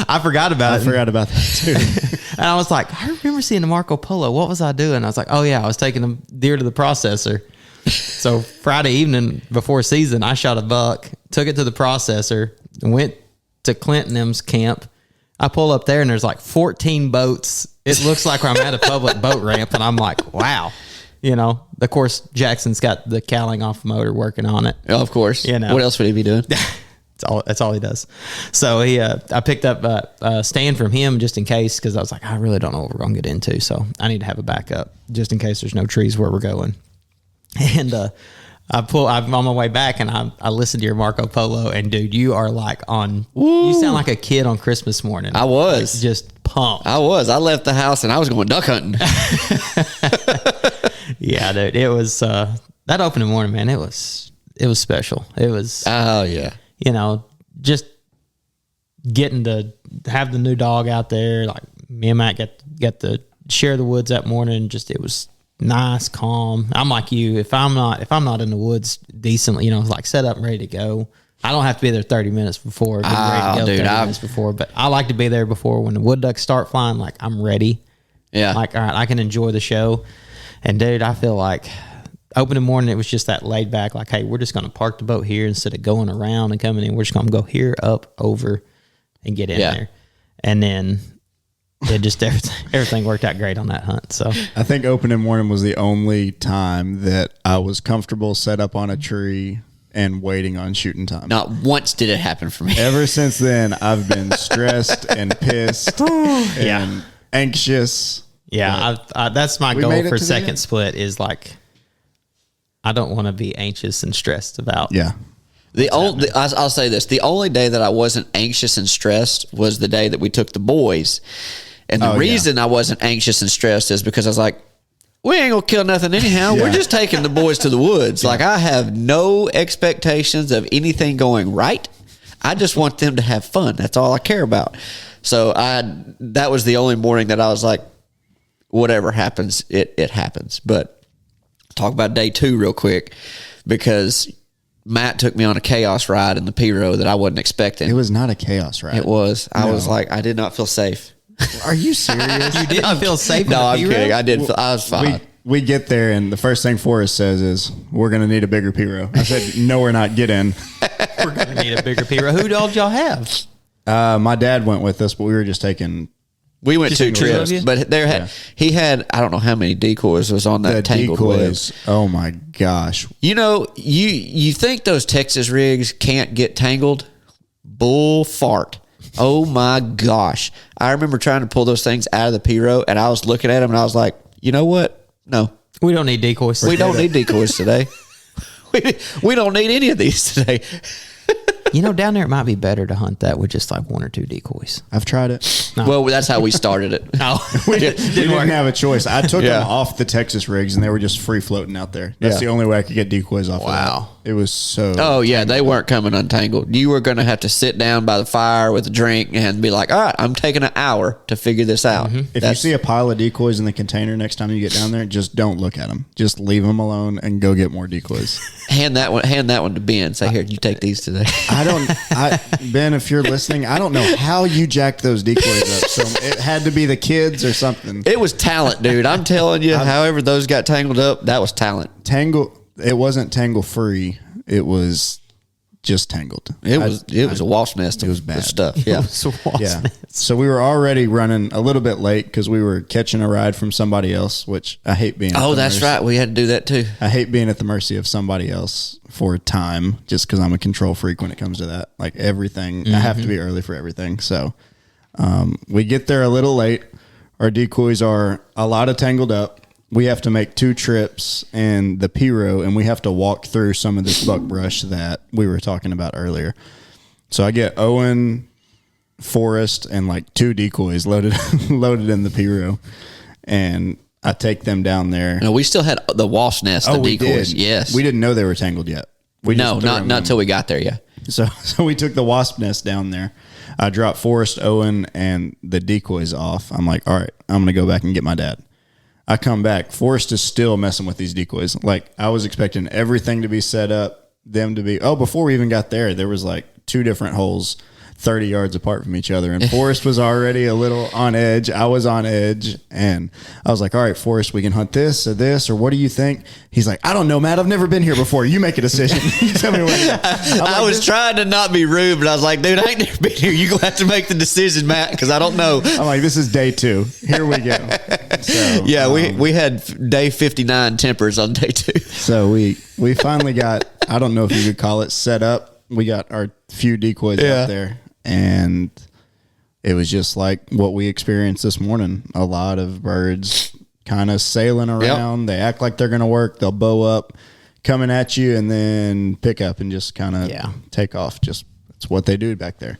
I forgot about it. I forgot about that too. And I was like, I remember seeing the Marco Polo. What was I doing? I was like, oh yeah, I was taking a deer to the processor. So Friday evening before season, I shot a buck, took it to the processor, and went to Clinton M's camp. I pull up there and there's like 14 boats. It looks like I'm at a public boat ramp, and I'm like, wow. Of course, Jackson's got the cowling off motor working on it. Oh, of course. What else would he be doing? That's all he does. So I picked up a stand from him just in case, because I was like, I really don't know what we're going to get into. So I need to have a backup just in case there's no trees where we're going. And I'm on my way back, and I listened to your Marco Polo, and dude, you are like you sound like a kid on Christmas morning. I was. Like, just pumped. I was. I left the house and I was going duck hunting. Yeah, dude, it was that opening morning, man. It was special. It was. Oh yeah. Just getting to have the new dog out there. Like me and Matt got to share the woods that morning. Just it was nice, calm. I'm like you. If I'm not in the woods decently, like set up and ready to go. I don't have to be there 30 minutes before. Ready to go 30 minutes before, but I like to be there before when the wood ducks start flying. Like I'm ready. Yeah. Like all right, I can enjoy the show. And dude, I feel like opening morning, it was just that laid back. Like, hey, we're just going to park the boat here instead of going around and coming in. We're just going to go here, up, over, and get in there. And then it just everything worked out great on that hunt. So I think opening morning was the only time that I was comfortable set up on a tree and waiting on shooting time. Not once did it happen for me. Ever since then, I've been stressed and pissed and anxious. Yeah, that's my goal for second split is like, I don't want to be anxious and stressed about. Yeah. I'll say this. The only day that I wasn't anxious and stressed was the day that we took the boys. And the reason I wasn't anxious and stressed is because I was like, we ain't going to kill nothing anyhow. We're just taking the boys to the woods. Like I have no expectations of anything going right. I just want them to have fun. That's all I care about. So that was the only morning that I was like, whatever happens, it happens. But talk about day 2 real quick, because Matt took me on a chaos ride in the P-Row that I wasn't expecting. It was not a chaos ride. It was. I was like, I did not feel safe. Are you serious? You didn't feel safe? No, I'm kidding. I did. I was fine. We get there, and the first thing Forrest says is, we're going to need a bigger P-Row. I said, no, we're not. Get in. We're going to need a bigger P-Row. Who did y'all have? My dad went with us, but we were just taking... We went 2 trips, but he had, I don't know how many decoys was on that tangled decoys. Web. Oh my gosh. You think those Texas rigs can't get tangled? Bull fart. Oh my gosh. I remember trying to pull those things out of the P-Row, and I was looking at them and I was like, you know what? No. We don't need decoys. We don't need decoys today. We don't need any of these today. Down there it might be better to hunt that with just like 1 or 2 decoys. I've tried it. No. Well, that's how we started it. No, we didn't have a choice. I took them off the Texas rigs, and they were just free floating out there. That's the only way I could get decoys off. Wow. Of that. It was so. Oh yeah, they weren't coming untangled. You were going to have to sit down by the fire with a drink and be like, all right, I'm taking an hour to figure this out. Mm-hmm. If you see a pile of decoys in the container next time you get down there, just don't look at them. Just leave them alone and go get more decoys. Hand that one to Ben. Say, here, you take these today. Ben, if you're listening, I don't know how you jacked those decoys up. So it had to be the kids or something. It was talent, dude. I'm telling you, however those got tangled up, that was talent. It wasn't tangle free. It was just tangled. It was a wasp nest. It was bad stuff. Yeah. So we were already running a little bit late because we were catching a ride from somebody else, which I hate being. Oh, that's right. We had to do that too. I hate being at the mercy of somebody else for time, just because I'm a control freak when it comes to that. Like everything, I have to be early for everything. So we get there a little late. Our decoys are a lot of tangled up. We have to make 2 trips in the P-Row, and we have to walk through some of this buckbrush that we were talking about earlier. So I get Owen, Forrest, and like 2 decoys loaded in the P-Row, and I take them down there. No, we still had the wasp nest of decoys. Did. Yes. We didn't know they were tangled yet. Not until we got there, yeah. So we took the wasp nest down there. I dropped Forrest, Owen, and the decoys off. I'm like, all right, I'm going to go back and get my dad. I come back. Forrest is still messing with these decoys. Like, I was expecting everything to be set up, them to be... Oh, before we even got there was like 2 different holes 30 yards apart from each other. And Forrest was already a little on edge. I was on edge. And I was like, all right, Forrest, we can hunt this, or what do you think? He's like, I don't know, Matt. I've never been here before. You make a decision. You tell me what. I was trying to not be rude, but I was like, dude, I ain't never been here. You're going to have to make the decision, Matt, because I don't know. I'm like, this is day 2. Here we go. So, yeah, we had day 59 tempers on day 2. So we finally got, I don't know if you could call it set up. We got our few decoys out there. And it was just like what we experienced this morning. A lot of birds kind of sailing around. Yep. They act like they're going to work. They'll bow up, coming at you, and then pick up and just kind of take off. Just it's what they do back there.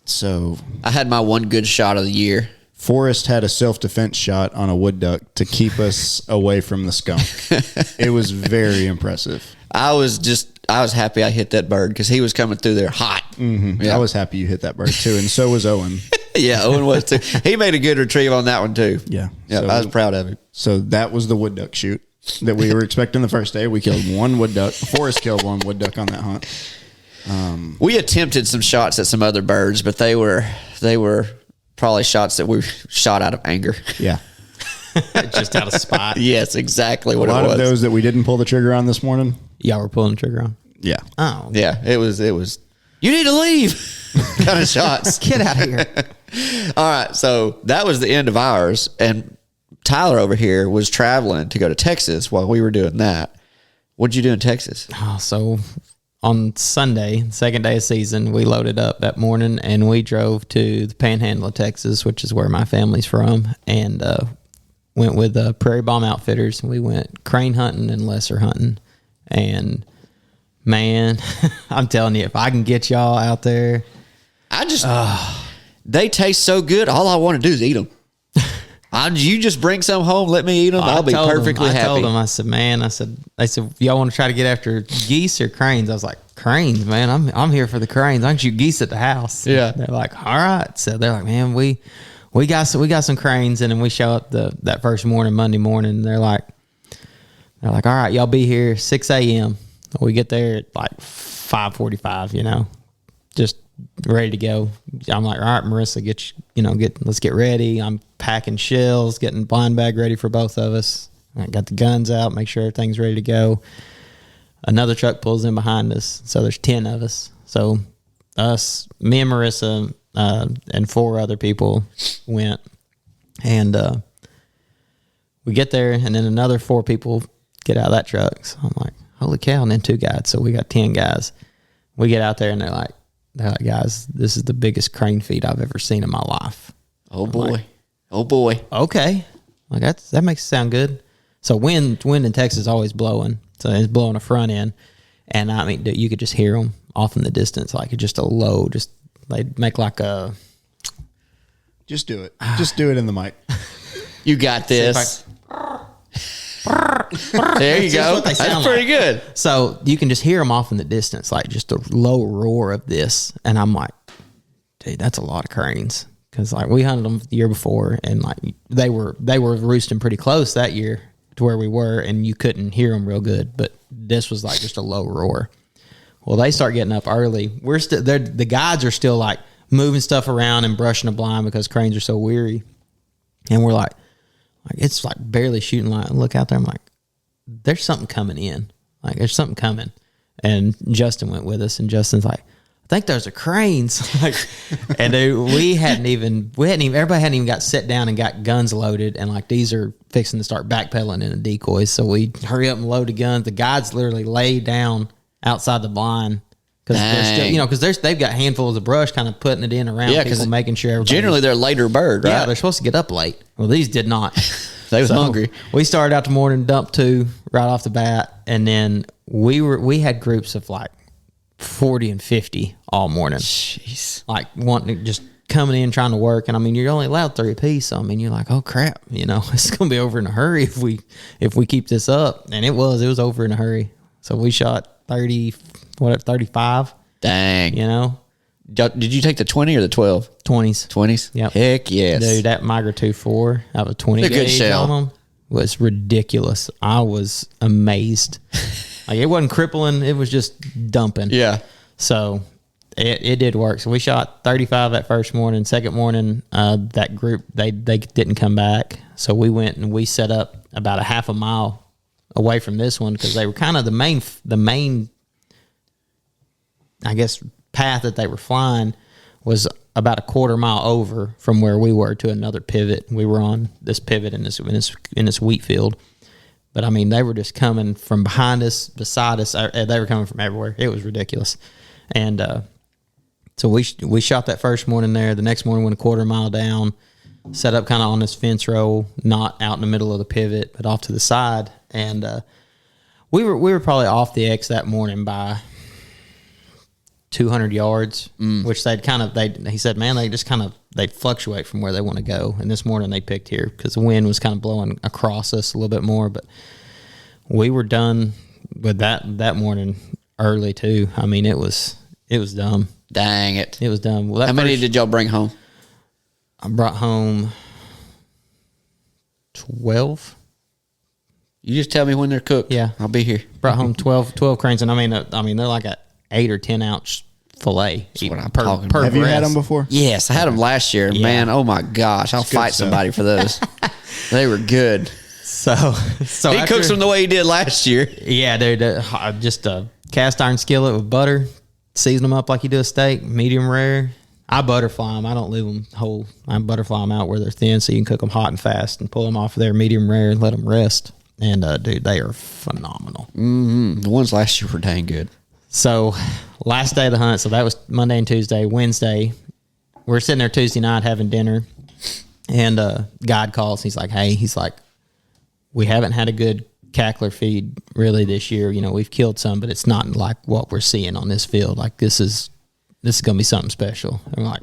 So I had my one good shot of the year Forrest had a self-defense shot on a wood duck to keep us away from the skunk. It was very impressive. I was happy I hit that bird because he was coming through there hot. Mm-hmm. Yeah. I was happy you hit that bird too, and so was Owen. Yeah, Owen was too. He made a good retrieve on that one too. Yeah. So, I was proud of him. So that was the wood duck shoot that we were expecting the first day. We killed one wood duck. Forrest killed one wood duck on that hunt. We attempted some shots at some other birds, but they were probably shots that we shot out of anger. Yeah. Just out of spite. Yes, exactly what it was. A lot of those that we didn't pull the trigger on this morning. Y'all were pulling the trigger on? Yeah. Oh. Yeah, it was, you need to leave kind of shots. Get out of here. All right, so that was the end of ours. And Tyler over here was traveling to go to Texas while we were doing that. What'd you do in Texas? Oh, so on Sunday, second day of season, we loaded up that morning and we drove to the Panhandle of Texas, which is where my family's from, and went with Prairie Bomb Outfitters. We went crane hunting and lesser hunting. And man, I'm telling you, if I can get y'all out there, they taste so good. All I want to do is eat them. You just bring some home, let me eat them. I'll be perfectly happy. I told them, I said, they said, y'all want to try to get after geese or cranes? I was like, cranes, man. I'm here for the cranes. I can shoot geese at the house. Yeah. They're like, all right. So they're like, man, we got some cranes. And then we show up that first morning, Monday morning. And they're like, all right, y'all be here 6 a.m. We get there at like 5:45, just ready to go. I'm like, all right, Marissa, let's get ready. I'm packing shells, getting blind bag ready for both of us. I got the guns out, make sure everything's ready to go. Another truck pulls in behind us, so there's 10 of us. So us, me and Marissa, and 4 other people went, and we get there, and then another 4 people get out of that truck. So I'm like, holy cow, and then 2 guides. So we got 10 guys. We get out there, and they're like, guys, this is the biggest crane feed I've ever seen in my life. Oh boy. Oh boy. Okay. Like that makes it sound good. So wind in Texas is always blowing. So it's blowing a front end. And I mean, you could just hear them off in the distance, like just a low, just they'd make like a. Just do it. Just do it in the mic. You got this. There you go. That's pretty good. So you can just hear them off in the distance, like just a low roar of this. And I'm like, dude, that's a lot of cranes. Because like we hunted them the year before, and like they were roosting pretty close that year to where we were, and you couldn't hear them real good. But this was like just a low roar. Well, they start getting up early. The guides are still like moving stuff around and brushing the blind because cranes are so weary. And we're like it's like barely shooting light. Look out there. I'm like, there's something coming in. Like there's something coming. And Justin went with us, and Justin's like, I think those are cranes. And everybody hadn't even got set down and got guns loaded. And like, these are fixing to start backpedaling into decoys. So we hurry up and load the guns. The guides literally lay down outside the blind. Because they're still, because they've got handfuls of brush kind of putting it in around people, making sure everybody. Generally, they're a later bird, right? Yeah, they're supposed to get up late. Well, these did not. They was hungry. We started out the morning, dumped 2 right off the bat, and then we had groups of like 40 and 50 all morning. Jeez. Like wanting to just coming in trying to work, and I mean you're only allowed 3 apiece. So I mean you're like, oh crap, it's gonna be over in a hurry if we keep this up. And it was over in a hurry. So we shot 35. Dang. Did you take the 20 or the 12? 20s. 20s? Yep. Heck yes. Dude, that Migra 2.4 out of a 20 a good gauge shell on them was ridiculous. I was amazed. Like it wasn't crippling, it was just dumping. Yeah. So it did work. So we shot 35 that first morning. Second morning, that group they didn't come back. So we went and we set up about a half a mile away from this one because they were kind of the main I guess path that they were flying was about a quarter mile over from where we were to another pivot. We were on this pivot in this wheat field. But I mean, they were just coming from behind us, beside us. They were coming from everywhere. It was ridiculous. And so we shot that first morning there. The next morning went a quarter mile down, set up kind of on this fence row, not out in the middle of the pivot, but off to the side. And we were probably off the X that morning by 200 yards, which he said, man, they just kind of they fluctuate from where they want to go. And this morning they picked here because the wind was kind of blowing across us a little bit more. But we were done with that morning early too. I mean, it was dumb. Dang it! It was dumb. Well, how many did y'all bring home? I brought home 12. You just tell me when they're cooked. Yeah, I'll be here. Brought home 12 cranes, and I mean they're like a 8 or 10 ounce fillet. That's what I'm talking about. Have you had them before? Yes, I had them last year. Yeah. Man, oh my gosh, I'll fight somebody for those. They were good. So he cooks them the way he did last year. Yeah, dude, just a cast iron skillet with butter, season them up like you do a steak, medium rare. I butterfly them. I don't leave them whole. I butterfly them out where they're thin so you can cook them hot and fast and pull them off of their medium rare and let them rest. And, dude, they are phenomenal. Mm-hmm. The ones last year were dang good. So, last day of the hunt, so that was Monday and Tuesday. Wednesday, we're sitting there Tuesday night having dinner, and God calls. He's like, hey, we haven't had a good cackler feed really this year. You know, we've killed some, but it's not like what we're seeing on this field. Like, this is going to be something special. I'm like,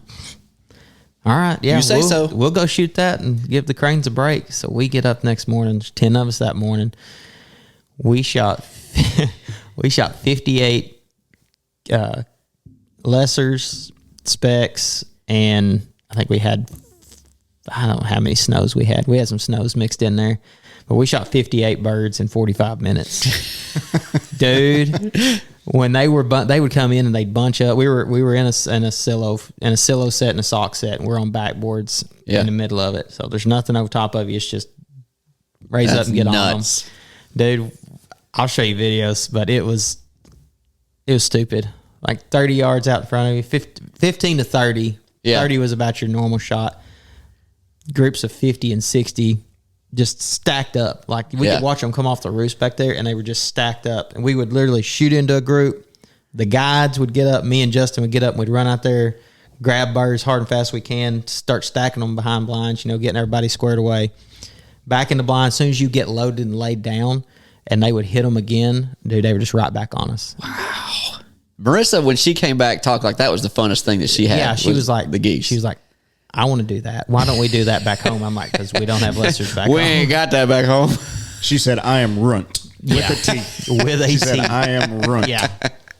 all right, yeah, we'll go shoot that and give the cranes a break. So we get up next morning. There's 10 of us that morning. We shot 58 lessers, specs, and I think we had, I don't know how many snows we had. We had some snows mixed in there. But we shot 58 birds in 45 minutes. Dude, when they would come in and they'd bunch up. We were in a silo set and a sock set, and we're on backboards in the middle of it. So there's nothing over top of you. It's just raise up and get nuts. On them. Dude, I'll show you videos, but it was stupid. Like 30 yards out in front of you, 15 to 30. Yeah. 30 was about your normal shot. Groups of 50 and 60 just stacked up. Like we could watch them come off the roost back there, and they were just stacked up. And we would literally shoot into a group. The guides would get up. Me and Justin would get up, and we'd run out there, grab birds hard and fast as we can, start stacking them behind blinds, getting everybody squared away. Back in the blind, as soon as you get loaded and laid down, and they would hit them again, dude, they were just right back on us. Wow. Marissa, when she came back, talked like that was the funnest thing that she had. Yeah, she was like, the geese. She was like, I want to do that. Why don't we do that back home? I'm like, because we don't have lessers back home. We ain't got that back home. She said, I am runt. With a T. With a T. She said, I am runt. Yeah.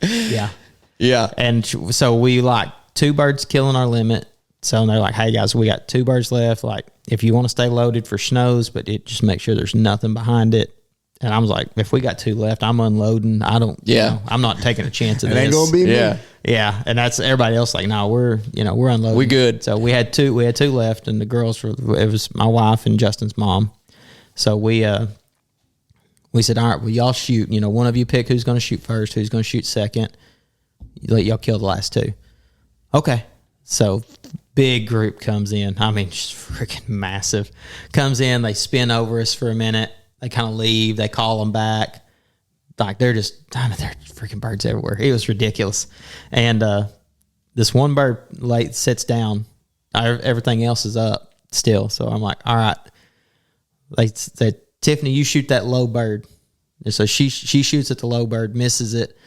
Yeah. Yeah. And so we like 2 birds killing our limit. So they're like, hey guys, we got 2 birds left. Like, if you want to stay loaded for snows, but just make sure there's nothing behind it. And I was like, if we got 2 left, I'm unloading. I don't, I'm not taking a chance of this. It ain't gonna be me. Yeah. And that's everybody else like, no, we're unloading. We good. So we had 2 left, and the girls it was my wife and Justin's mom. So we said, all right, well, y'all shoot, one of you pick who's going to shoot first, who's going to shoot second. Let y'all kill the last 2. Okay. So big group comes in. I mean, just freaking massive. Comes in, they spin over us for a minute. They kind of leave. They call them back. Like, they're freaking birds everywhere. It was ridiculous. And this one bird sits down. Everything else is up still. So I'm like, all right. They said, Tiffany, you shoot that low bird. And so she shoots at the low bird, misses it.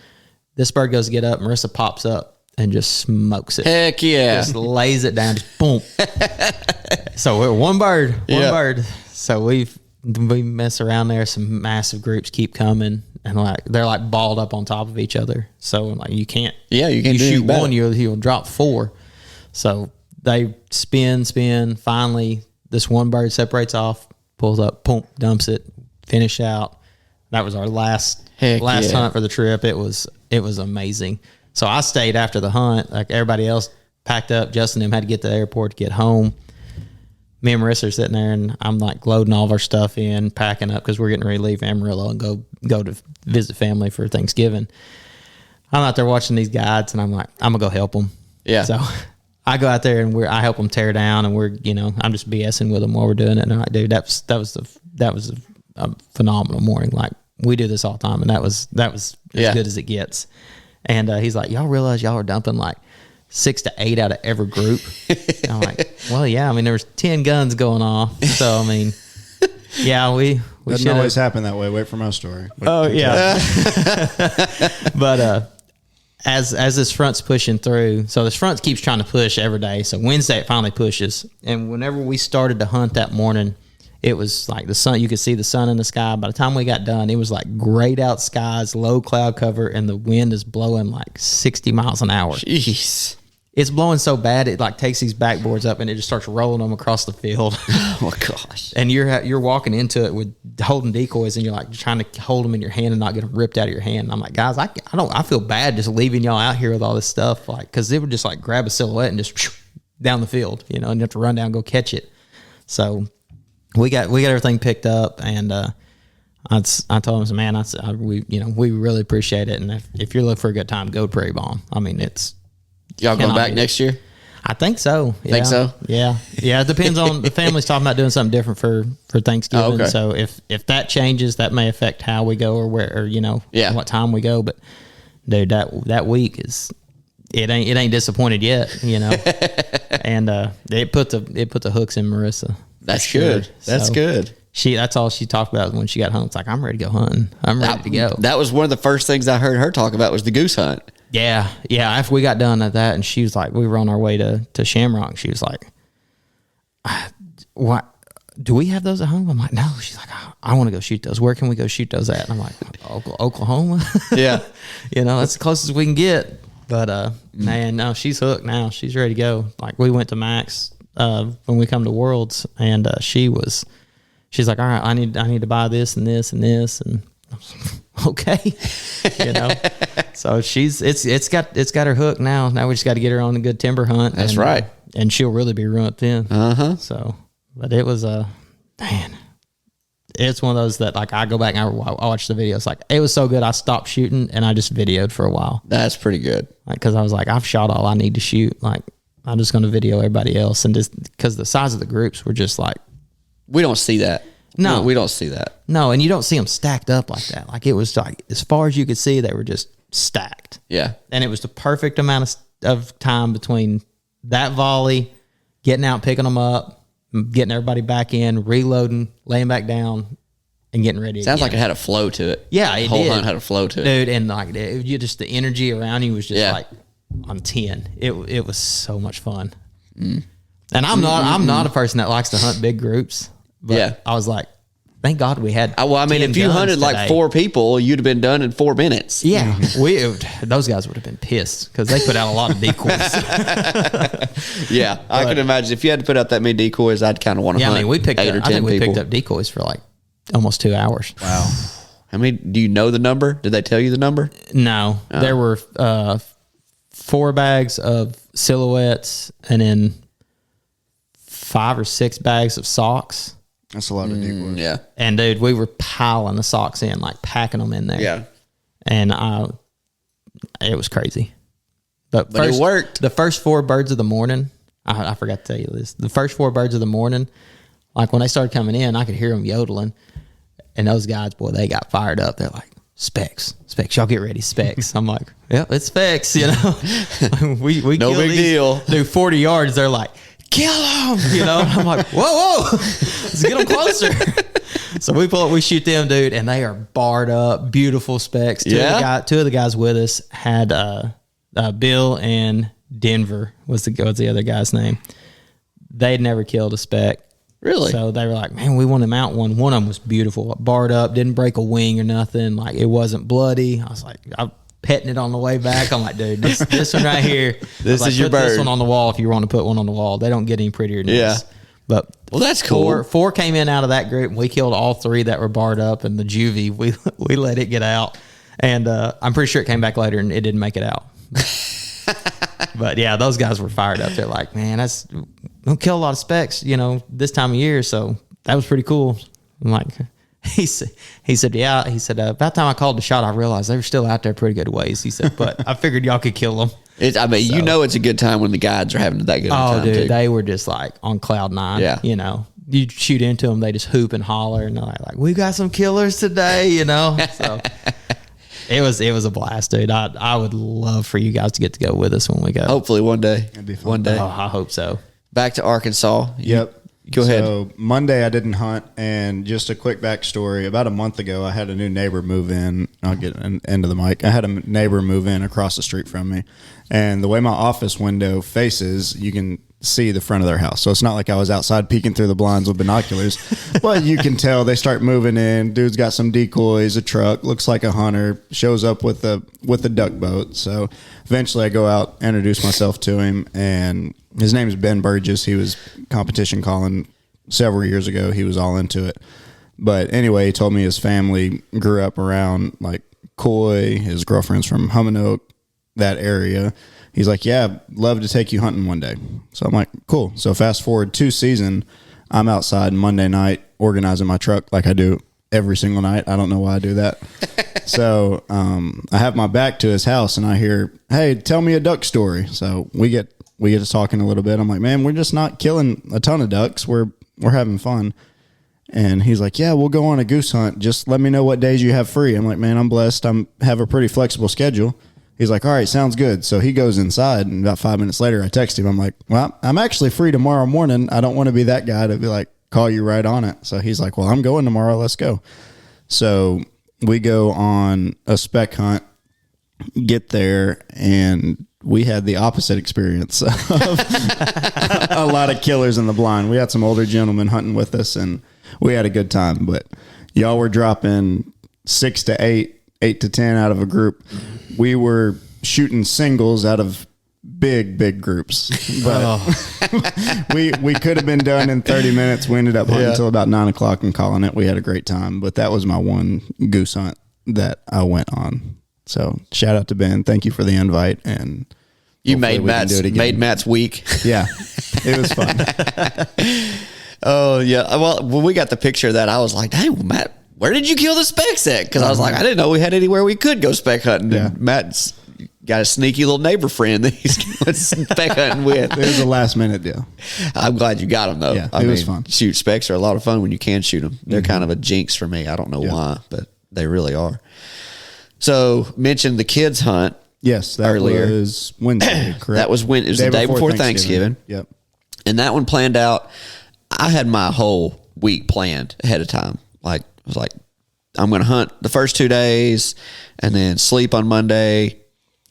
This bird goes to get up. Marissa pops up and just smokes it. Heck yeah. Just lays it down. Just boom. So we're one bird. So we mess around there. Some massive groups keep coming, and they're like balled up on top of each other. So like you can't. Yeah, you can't. You shoot one, you'll drop 4. So they spin. Finally, this one bird separates off, pulls up, boom, dumps it, finish out. That was our last hunt for the trip. It was amazing. So I stayed after the hunt. Like everybody else packed up. Justin and them had to get to the airport to get home. Me and Marissa are sitting there, and I'm like loading all of our stuff in, packing up because we're getting ready to leave Amarillo and go to visit family for Thanksgiving. I'm out there watching these guides, and I'm like, I'm gonna go help them. Yeah. So I go out there and I help them tear down, and I'm just BSing with them while we're doing it. And I'm like, dude, that was a phenomenal morning. Like, we do this all the time, and that was as good as it gets. And he's like, y'all realize y'all are dumping like 6 to 8 out of every group? And I'm like, well, yeah. I mean, there was 10 guns going off. So, I mean, yeah, we doesn't always happen that way. Wait for my story. Oh, yeah. But as this front's pushing through, so this front keeps trying to push every day. So Wednesday it finally pushes, and whenever we started to hunt that morning, it was like the sun. You could see the sun in the sky. By the time we got done, it was like grayed out skies, low cloud cover, and the wind is blowing like 60 miles an hour. Jeez. It's blowing so bad it like takes these backboards up and it just starts rolling them across the field. Oh gosh! And you're walking into it with holding decoys, and you're like trying to hold them in your hand and not get them ripped out of your hand. And I'm like, guys, I feel bad just leaving y'all out here with all this stuff, like because they would just like grab a silhouette and just down the field, and you have to run down and go catch it. So we got everything picked up, and I told him, man, we really appreciate it, and if you're looking for a good time, go Prairie Bomb. I mean, it's. Y'all going back next year? I think so. Yeah. Think so? Yeah. It depends on the family's talking about doing something different for Thanksgiving. Okay. So if that changes, that may affect how we go or where what time we go. But dude, that week it ain't disappointed yet, and it put the hooks in Marissa. That's good. That's good. That's all she talked about when she got home. It's like, I'm ready to go hunting. I'm ready to go. That was one of the first things I heard her talk about was the goose hunt. Yeah. After we got done at that, and she was like, we were on our way to Shamrock. She was like, "What? Do we have those at home?" I'm like, "No." She's like, "I want to go shoot those. Where can we go shoot those at?" And I'm like, "Oklahoma." Yeah. That's the closest we can get. But man, no, she's hooked now. She's ready to go. Like we went to Max when we come to Worlds, and she's like, "All right, I need to buy this and this and this," and okay. So it's got her hook now. Now we just got to get her on a good timber hunt. That's right. And she'll really be roped in. So, but it was man, it's one of those that like I go back and I watch the videos. Like it was so good, I stopped shooting and I just videoed for a while. That's pretty good. Because I was like, I've shot all I need to shoot. Like I'm just going to video everybody else, and just because the size of the groups were just like, we don't see that. No, we don't see that. No, and you don't see them stacked up like that. Like it was like as far as you could see, they were just stacked. Yeah, and it was the perfect amount of time between that volley, getting out, picking them up, getting everybody back in, reloading, laying back down, and getting ready. Sounds like it had a flow to it. Yeah, the whole hunt had a flow to it, dude. And like you just the energy around you was just like on 10. It was so much fun. And I'm not a person that likes to hunt big groups. But I was like, thank God we had. Well, I mean, if you hunted today, like 4 people, you'd have been done in 4 minutes. Yeah, those guys would have been pissed because they put out a lot of decoys. I can imagine if you had to put out that many decoys, I'd kind of want to hunt. I mean, we picked 8 up, or 10 I think we people. picked up decoys for like almost 2 hours. Wow. How many? Do you know the number? Did they tell you the number? No, there were 4 bags of silhouettes and then 5 or 6 bags of socks. That's a lot of decoys. Yeah. And dude, we were piling the socks in, like packing them in there. Yeah. And it was crazy. But it worked. The first 4 birds of the morning, I forgot to tell you this. The first 4 birds of the morning, like when they started coming in, I could hear them yodeling. And those guys, boy, they got fired up. They're like, Specs, y'all get ready, Specs. I'm like, yeah, it's Specs, we no big deal. Do 40 yards. They're like, kill them, I'm like, whoa, let's get them closer. So we pull up, we shoot them, dude, and they are barred up, beautiful Specs. Two of the guys with us had Bill and Denver was the other guy's name. They'd never killed a Spec. Really? So they were like, man, we want to mount one. One of them was beautiful, barred up, didn't break a wing or nothing. Like it wasn't bloody. I was like, I'm petting it on the way back. I'm like, dude, this one right here. This is your bird. Put this one on the wall if you want to put one on the wall. They don't get any prettier than this. But well, that's cool. Four came in out of that group, and we killed all 3 that were barred up. And the juvie, we let it get out, and I'm pretty sure it came back later and it didn't make it out. But yeah, those guys were fired up. They're like, man, don't kill a lot of Specs, this time of year. So that was pretty cool. I'm like, he said, yeah. He said, about the time I called the shot, I realized they were still out there pretty good ways. He said, but I figured y'all could kill them. It's a good time when the guides are having that good time. Oh, dude, too. they were just like on cloud 9. Yeah. You shoot into them, they just hoop and holler, and they're like, we got some killers today, So it was a blast, dude. I would love for you guys to get to go with us when we go. Hopefully one day. That'd be fun. One day. Oh, I hope so. Back to Arkansas. Yep. Go ahead. So Monday I didn't hunt, and just a quick backstory. About a month ago, I had a new neighbor move in. I'll get into the mic. I had a neighbor move in across the street from me, and the way my office window faces, you can see the front of their house. So it's not like I was outside peeking through the blinds with binoculars, but you can tell they start moving in. Dude's got some decoys, a truck, looks like a hunter, shows up with a duck boat. So eventually I go out, introduce myself to him, and his name is Ben Burgess. He was competition calling several years ago. He was all into it. But anyway, he told me his family grew up around like Coy, his girlfriend's from Humanoak, that area. He's like, yeah, love to take you hunting one day. So I'm like, cool. So fast forward 2 seasons, I'm outside Monday night organizing my truck like I do every single night. I don't know why I do that. So I have my back to his house, and I hear, hey, tell me a duck story. So we get to talking a little bit. I'm like, man, we're just not killing a ton of ducks. We're having fun. And he's like, yeah, we'll go on a goose hunt. Just let me know what days you have free. I'm like, man, I'm blessed. Have a pretty flexible schedule. He's like, all right, sounds good. So he goes inside, and about 5 minutes later, I text him. I'm like, well, I'm actually free tomorrow morning. I don't want to be that guy to be like, call you right on it. So he's like, well, I'm going tomorrow. Let's go. So we go on a spec hunt, get there, and we had the opposite experience of a lot of killers in the blind. We had some older gentlemen hunting with us, and we had a good time. But y'all were dropping 6 to 8, 8 to 10 out of a group. We were shooting singles out of big groups, but we could have been done in 30 minutes. We ended up hunting until about 9 o'clock and calling it. We had a great time, but that was my one goose hunt that I went on. So shout out to Ben. Thank you for the invite. And you made Matt's week. Yeah, it was fun. Oh yeah. Well, when we got the picture of that, I was like, dang, Matt, where did you kill the specs at? Because I was like, I didn't know we had anywhere we could go spec hunting. Yeah. And Matt's got a sneaky little neighbor friend that he's going spec hunting with. It was a last minute deal. I'm glad you got him though. Yeah, it was fun. Shoot, specs are a lot of fun when you can shoot them. They're kind of a jinx for me. I don't know why, but they really are. So mentioned the kids hunt. Yes, that earlier. Was Wednesday, correct? That was when it was the day before Thanksgiving. Yep. And that one planned out. I had my whole week planned ahead of time. Like, I was like, I'm going to hunt the first 2 days and then sleep on Monday.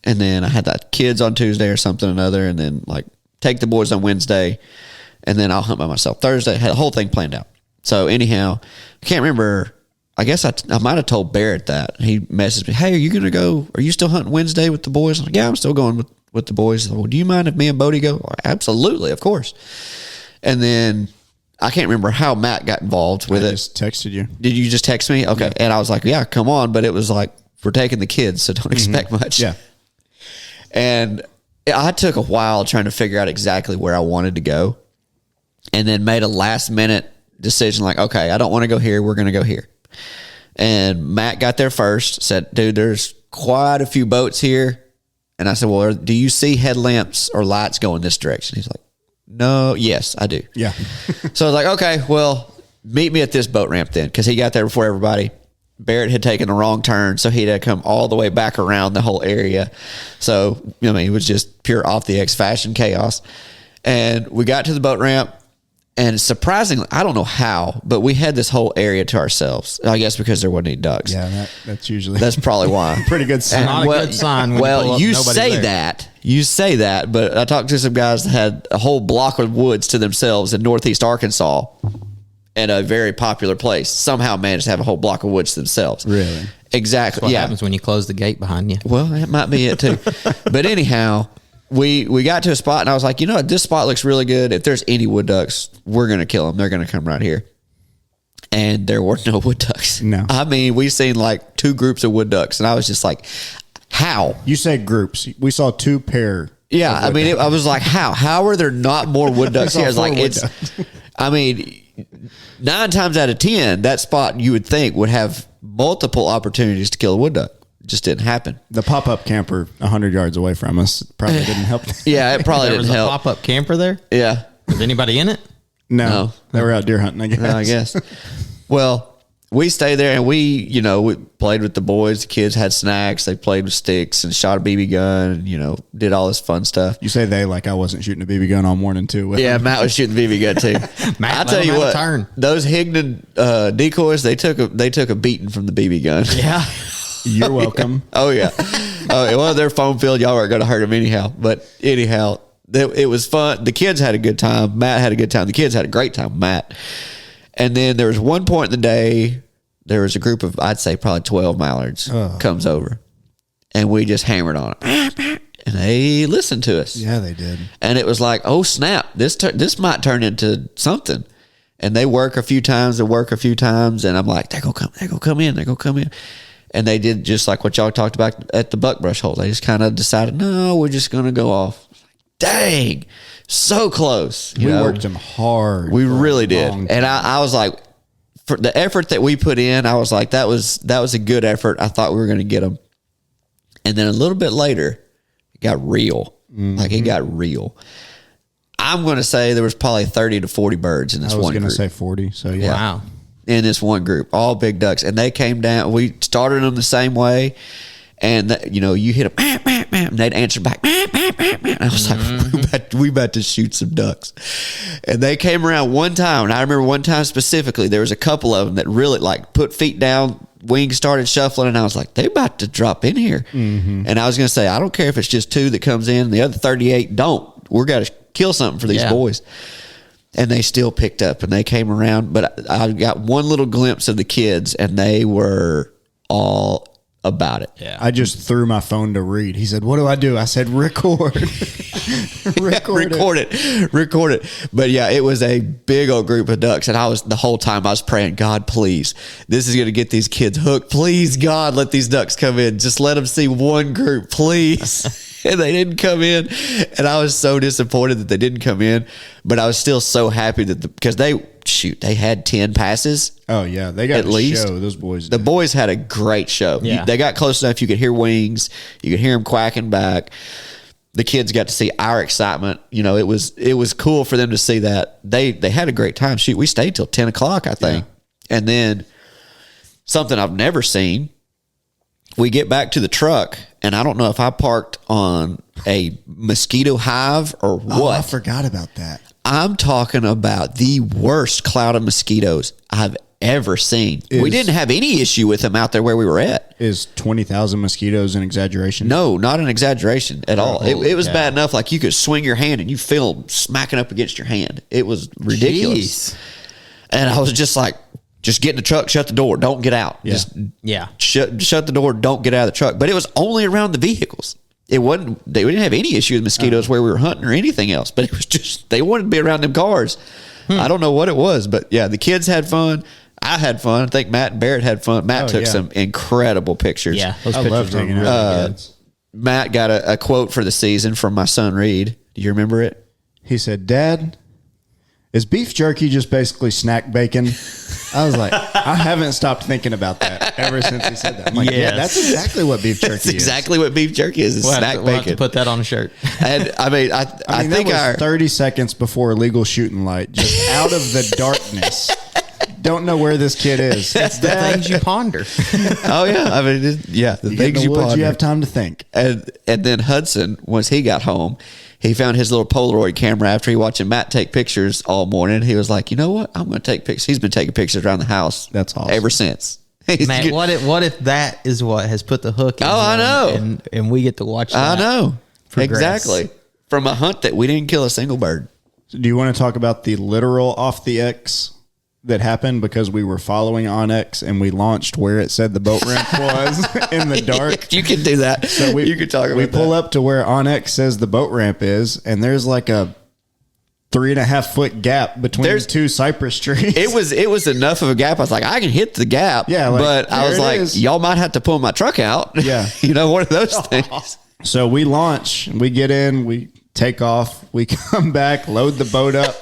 And then I had that kids on Tuesday or something or another. And then like take the boys on Wednesday. And then I'll hunt by myself Thursday. Had the whole thing planned out. So anyhow, I can't remember. I guess I might have told Barrett that. He messaged me, hey, are you going to go? Are you still hunting Wednesday with the boys? I'm like, yeah, I'm still going with the boys. Well, do you mind if me and Bodie go? Well, absolutely, of course. And then I can't remember how Matt got involved with it. I just texted you. Did you just text me? Okay. Yeah. And I was like, yeah, come on. But it was like, we're taking the kids, so don't expect much. Yeah. And I took a while trying to figure out exactly where I wanted to go, and then made a last minute decision like, okay, I don't want to go here. We're going to go here. And Matt got there first, said, dude, there's quite a few boats here. And I said, well, do you see headlamps or lights going this direction? He's like, no, yes, I do. Yeah. So I was like, okay, well, meet me at this boat ramp then, because he got there before everybody. Barrett had taken a wrong turn, so he had to come all the way back around the whole area. So, I mean, it was just pure off the X fashion chaos. And we got to the boat ramp, and surprisingly, I don't know how, but we had this whole area to ourselves. I guess because there wasn't any ducks. Yeah, that's probably why. Pretty good sign. Not a good sign. When you say that, but I talked to some guys that had a whole block of woods to themselves in Northeast Arkansas, at a very popular place. Somehow managed to have a whole block of woods to themselves. Really? Exactly. That's what happens when you close the gate behind you. Well, that might be it too. But anyhow, we got to a spot, and I was like, you know what? This spot looks really good. If there's any wood ducks, we're going to kill them. They're going to come right here. And there were no wood ducks. No. I mean, we seen like 2 groups of wood ducks, and I was just like, how? You say groups. We saw 2 pair. Yeah. I mean, I was like, how? How are there not more wood ducks here? I was like, I mean, 9 times out of 10, that spot you would think would have multiple opportunities to kill a wood duck. It just didn't happen. The pop-up camper 100 yards away from us probably didn't help. Yeah, it probably didn't help. There was a pop-up camper there? Yeah. Was anybody in it? No. They were out deer hunting, I guess. I guess. Well, we stayed there and we played with the boys. The kids had snacks. They played with sticks and shot a BB gun and, did all this fun stuff. You say they like I wasn't shooting a BB gun all morning too. Yeah, Matt was shooting the BB gun too. Matt, I'll tell you what, those Higdon decoys, they took a beating from the BB gun. Yeah. You're welcome. Oh, yeah. Well, they're foam filled. Y'all aren't going to hurt them anyhow. But anyhow, it was fun. The kids had a good time. Matt had a good time. The kids had a great time, Matt. And then there was one point in the day, there was a group of, I'd say probably 12 mallards comes over. And we just hammered on it. And they listened to us. Yeah, they did. And it was like, oh, snap. This might turn into something. And they work a few times. And I'm like, they're going to come in. And they did just like what y'all talked about at the buckbrush hole. They just kind of decided, no, we're just going to go off. Dang, so close. We worked them hard. We really did. And I was like, for the effort that we put in, I was like, that was a good effort. I thought we were going to get them. And then a little bit later, it got real. Mm-hmm. Like it got real. I'm going to say there was probably 30 to 40 birds in this one group. I was going to say 40. So yeah. Wow. In this one group, all big ducks. And they came down. We started them the same way. And, you hit them, and they'd answer back. And I was like, we about to shoot some ducks. And they came around one time. And I remember one time specifically, there was a couple of them that really put feet down, wings started shuffling. And I was like, they about to drop in here. Mm-hmm. And I was going to say, I don't care if it's just 2 that comes in. The other 38 don't. We're got to kill something for these boys. And they still picked up and they came around. But I got one little glimpse of the kids and they were all about it. Yeah. I just threw my phone to Reed. He said, what do I do? I said, record. Record it. But yeah, it was a big old group of ducks. And the whole time I was praying, God, please, this is going to get these kids hooked. Please, God, let these ducks come in. Just let them see one group, please. And they didn't come in. And I was so disappointed that they didn't come in. But I was still so happy because they had 10 passes. Oh, yeah. They got at least. Show. Those boys did. The boys had a great show. Yeah. They got close enough. You could hear wings. You could hear them quacking back. The kids got to see our excitement. It was cool for them to see that. They had a great time. We stayed till 10 o'clock, I think. Yeah. And then something I've never seen, we get back to the truck, and I don't know if I parked on a mosquito hive or what. Oh, I forgot about that. I'm talking about the worst cloud of mosquitoes I've ever seen. We didn't have any issue with them out there where we were at. Is 20,000 mosquitoes an exaggeration? No, not an exaggeration at all. It was bad enough like you could swing your hand and you feel them smacking up against your hand. It was ridiculous. Jeez. And I was just like, just get in the truck, shut the door, don't get out. Yeah. Shut the door, don't get out of the truck. But it was only around the vehicles. We didn't have any issue with mosquitoes where we were hunting or anything else, but it was just, they wanted to be around them cars. I don't know what it was, but yeah, the kids had fun. I had fun. I think Matt and Barrett had fun. Matt took some incredible pictures. Yeah, those pictures were really good. Matt got a quote for the season from my son Reed. Do you remember it? He said, Dad, is beef jerky just basically snack bacon? I was like, I haven't stopped thinking about that ever since he said that. I'm like, yeah, that's exactly what beef jerky is. That's exactly what beef jerky is. Snack bacon. We'll have to put that on a shirt. And I mean, I think that was 30 seconds before a legal shooting light, just out of the darkness. Don't know where this kid is. It's the things you ponder. Oh yeah, I mean, the things you ponder. You have time to think. And then Hudson, once he got home, he found his little Polaroid camera after he watching Matt take pictures all morning. He was like, you know what? I'm going to take pictures. He's been taking pictures around the house. That's awesome. Ever since. Man, what if that is what has put the hook in? Oh, I know. And we get to watch that. I know. Progress. Exactly. From a hunt that we didn't kill a single bird. So do you want to talk about the literal off the X that happened because we were following OnX and we launched where it said the boat ramp was in the dark? You can do that. So you can talk about we pull up to where OnX says the boat ramp is, and there's like a 3.5 foot gap between two cypress trees. It was enough of a gap. I was like, I can hit the gap. Yeah, but I was like, y'all might have to pull my truck out. Yeah. One of those things. So we launch, we get in, we take off, we come back, load the boat up.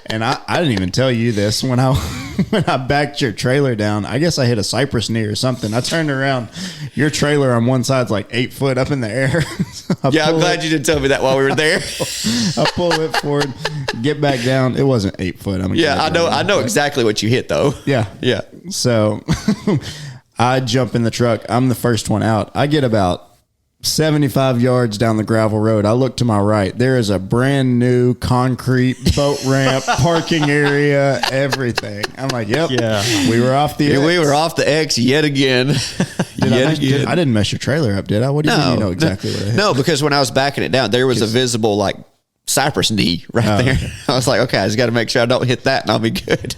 And I didn't even tell you this when I backed your trailer down. I guess I hit a cypress knee or something. I turned around. Your trailer on one side's like 8 foot up in the air. So I'm glad you didn't tell me that while we were there. I pull it forward, get back down. It wasn't 8 foot. I know exactly what you hit though. Yeah. So I jump in the truck. I'm the first one out. I get about 75 yards down the gravel road. I look to my right. There is a brand new concrete boat ramp, parking area, everything. I'm like, yep. Yeah. We were off the X. We were off the X yet again. I didn't mess your trailer up, did I? What do you mean you know exactly what I hit? No, because when I was backing it down, there was a visible like cypress knee right there. Okay. I was like, okay, I just got to make sure I don't hit that and I'll be good.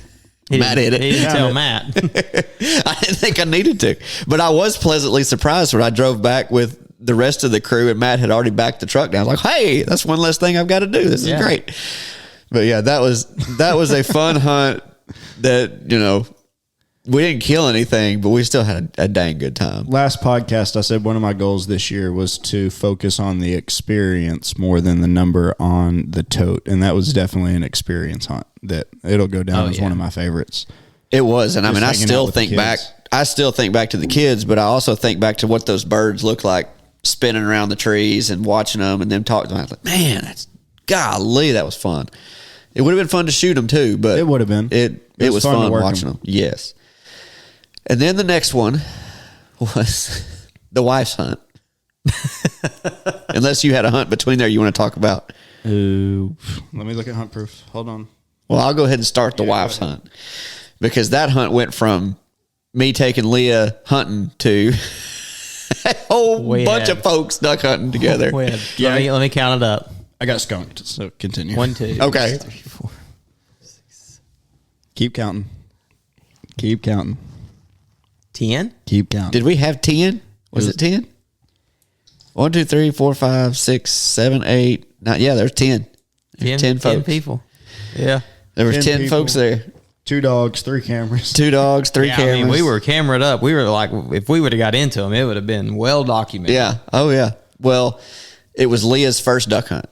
Matt hit it. He didn't tell Matt. I didn't think I needed to. But I was pleasantly surprised when I drove back with the rest of the crew and Matt had already backed the truck down. I was like, hey, that's one less thing I've got to do. This is great. But yeah, that was a fun hunt that, you know, we didn't kill anything, but we still had a dang good time. Last podcast, I said one of my goals this year was to focus on the experience more than the number on the tote. And that was definitely an experience hunt that it'll go down as one of my favorites. It was. And I mean, I still think back to the kids, but I also think back to what those birds look like spinning around the trees and watching them and them talking to them. I was like, man, golly, that was fun. It would have been fun to shoot them too, but it would have been. It was fun watching them. Yes. And then the next one was the wife's hunt. Unless you had a hunt between there you want to talk about. Let me look at Hunt Proof. Hold on. Well, I'll go ahead and start the wife's hunt because that hunt went from me taking Leah hunting to a whole bunch of folks duck hunting together. Let me count it up. I got skunked, so continue. 1, 2. Okay. 3, 4, 6. Keep counting. 10? Keep counting. Did we have 10? Was it 10? 1, 2, 3, 4, 5, 6, 7, 8, 9. Yeah, there's 10. 10 folks. 10 people. Yeah. There was 10 folks there. 2 dogs, 3 cameras. 2 dogs, 3 cameras. I mean, we were cameraed up. We were like, if we would have got into them, it would have been well documented. Yeah. Oh, yeah. Well, it was Leah's first duck hunt.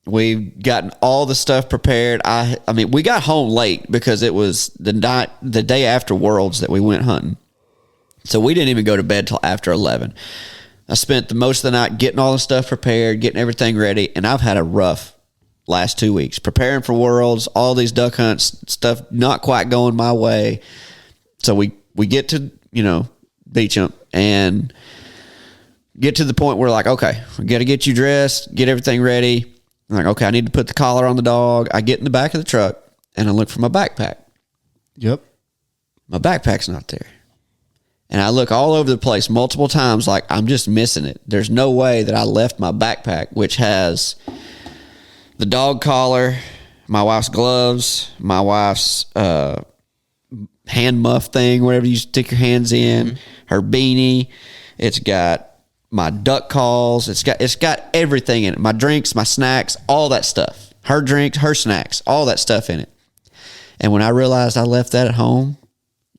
We've gotten all the stuff prepared. I mean, we got home late because it was the day after Worlds that we went hunting. So we didn't even go to bed till after 11. I spent the most of the night getting all the stuff prepared, getting everything ready, and I've had a rough last 2 weeks. Preparing for Worlds, all these duck hunts, stuff not quite going my way. So we get to, beach jump and get to the point where like, okay, we got to get you dressed, get everything ready. I'm like, okay, I need to put the collar on the dog. I get in the back of the truck and I look for my backpack. Yep. My backpack's not there. And I look all over the place multiple times like I'm just missing it. There's no way that I left my backpack, which has the dog collar, my wife's gloves, my wife's hand muff thing, whatever you stick your hands in, her beanie. It's got my duck calls. It's got everything in it. My drinks, my snacks, all that stuff. Her drinks, her snacks, all that stuff in it. And when I realized I left that at home,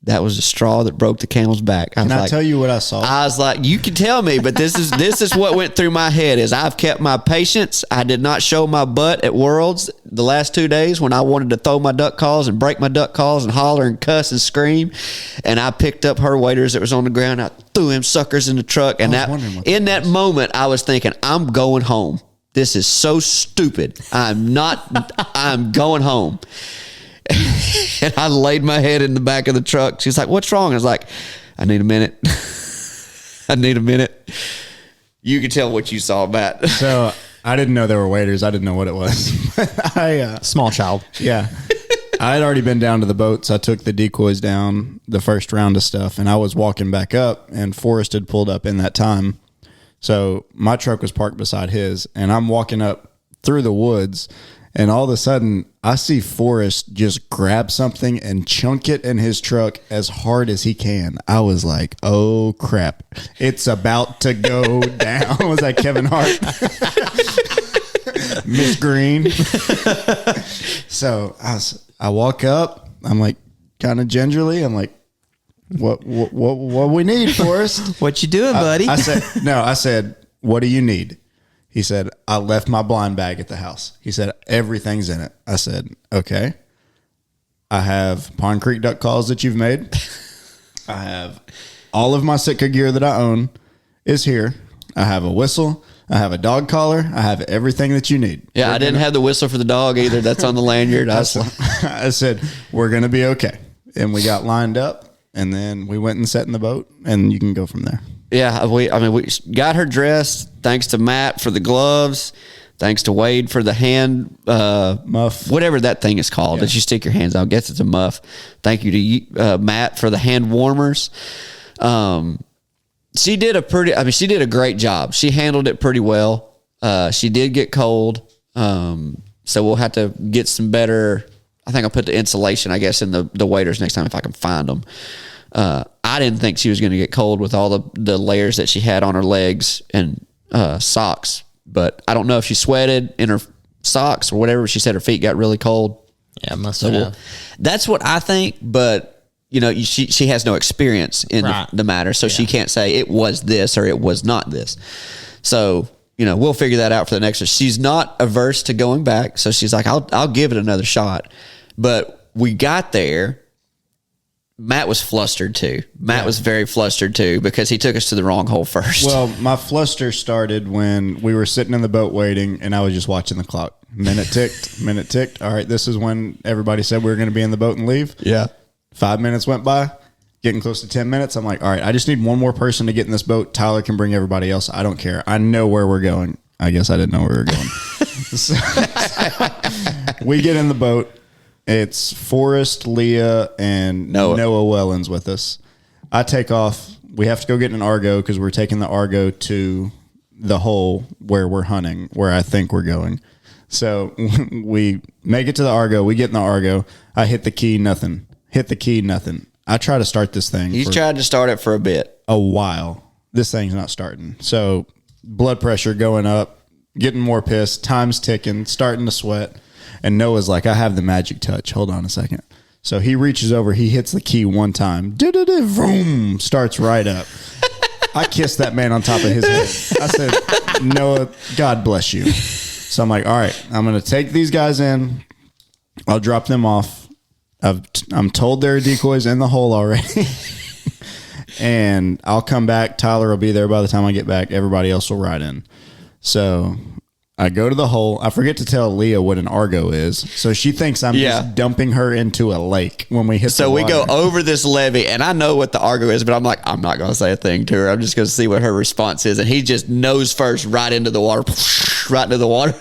that was the straw that broke the camel's back. Can I tell you what I saw? I was like, you can tell me, but this is what went through my head is I've kept my patience. I did not show my butt at Worlds the last 2 days when I wanted to throw my duck calls and break my duck calls and holler and cuss and scream. And I picked up her waders that was on the ground. I threw them suckers in the truck. And in that moment, I was thinking, I'm going home. This is so stupid. I'm going home. And I laid my head in the back of the truck. She's like, what's wrong? I was like, I need a minute. I need a minute. You can tell what you saw, Matt. So I didn't know there were waiters. I didn't know what it was. Small child. Yeah. I had already been down to the boats. I took the decoys down the first round of stuff, and I was walking back up, and Forrest had pulled up in that time. So my truck was parked beside his, and I'm walking up through the woods, and all of a sudden, I see Forrest just grab something and chunk it in his truck as hard as he can. I was like, oh, crap. It's about to go down. Was that Kevin Hart? Miss Green. So I walk up. I'm like, kind of gingerly. I'm like, what we need, Forrest? What you doing, buddy? I said, what do you need? He said, I left my blind bag at the house. He said, everything's in it. I said, okay. I have Pond Creek duck calls that you've made. I have all of my Sitka gear that I own is here. I have a whistle. I have a dog collar. I have everything that you need. Yeah, I didn't have the whistle for the dog either. That's on the lanyard. I said, we're going to be okay. And we got lined up. and then we went and sat in the boat, and you can go from there. Yeah, we got her dressed. Thanks to Matt for the gloves. Thanks to Wade for the hand muff, whatever that thing is called that you stick your hands on. I guess it's a muff. Thank you to Matt for the hand warmers. She did a great job. She handled it pretty well. She did get cold, so we'll have to get some better. I think I'll put the insulation, I guess, in the waders next time if I can find them. I didn't think she was going to get cold with all the layers that she had on her legs and socks. But I don't know if she sweated in her socks or whatever. She said her feet got really cold. Yeah, must have. That's what I think. But, she has no experience in the matter. So she can't say it was this or it was not this. So, we'll figure that out for the next one. She's not averse to going back. So she's like, I'll give it another shot. But we got there. Matt was flustered too. Matt was very flustered too because he took us to the wrong hole first. Well, my fluster started when we were sitting in the boat waiting, and I was just watching the clock. Minute ticked. All right, this is when everybody said we were going to be in the boat and leave. Yeah. 5 minutes went by, getting close to 10 minutes. I'm like, all right, I just need one more person to get in this boat. Tyler can bring everybody else. I don't care. I know where we're going. I guess I didn't know where we were going. So, we get in the boat. It's Forrest, Leah, and Noah Wellens with us. I take off. We have to go get an Argo because we're taking the Argo to the hole where we're hunting, where I think we're going. So we make it to the Argo. We get in the Argo. I hit the key, nothing. Hit the key, nothing. I try to start this thing. He's tried to start it for a bit. A while. This thing's not starting. So blood pressure going up, getting more pissed, time's ticking, starting to sweat. And Noah's like, I have the magic touch. Hold on a second. So he reaches over. He hits the key one time. Vroom, starts right up. I kissed that man on top of his head. I said, Noah, God bless you. So I'm like, all right, I'm going to take these guys in. I'll drop them off. I'm told there are decoys in the hole already. And I'll come back. Tyler will be there by the time I get back. Everybody else will ride in. So I go to the hole. I forget to tell Leah what an Argo is. So she thinks I'm just dumping her into a lake when we hit the water. We go over this levee, and I know what the Argo is, but I'm like, I'm not going to say a thing to her. I'm just going to see what her response is. And he just nose first right into the water. Right into the water.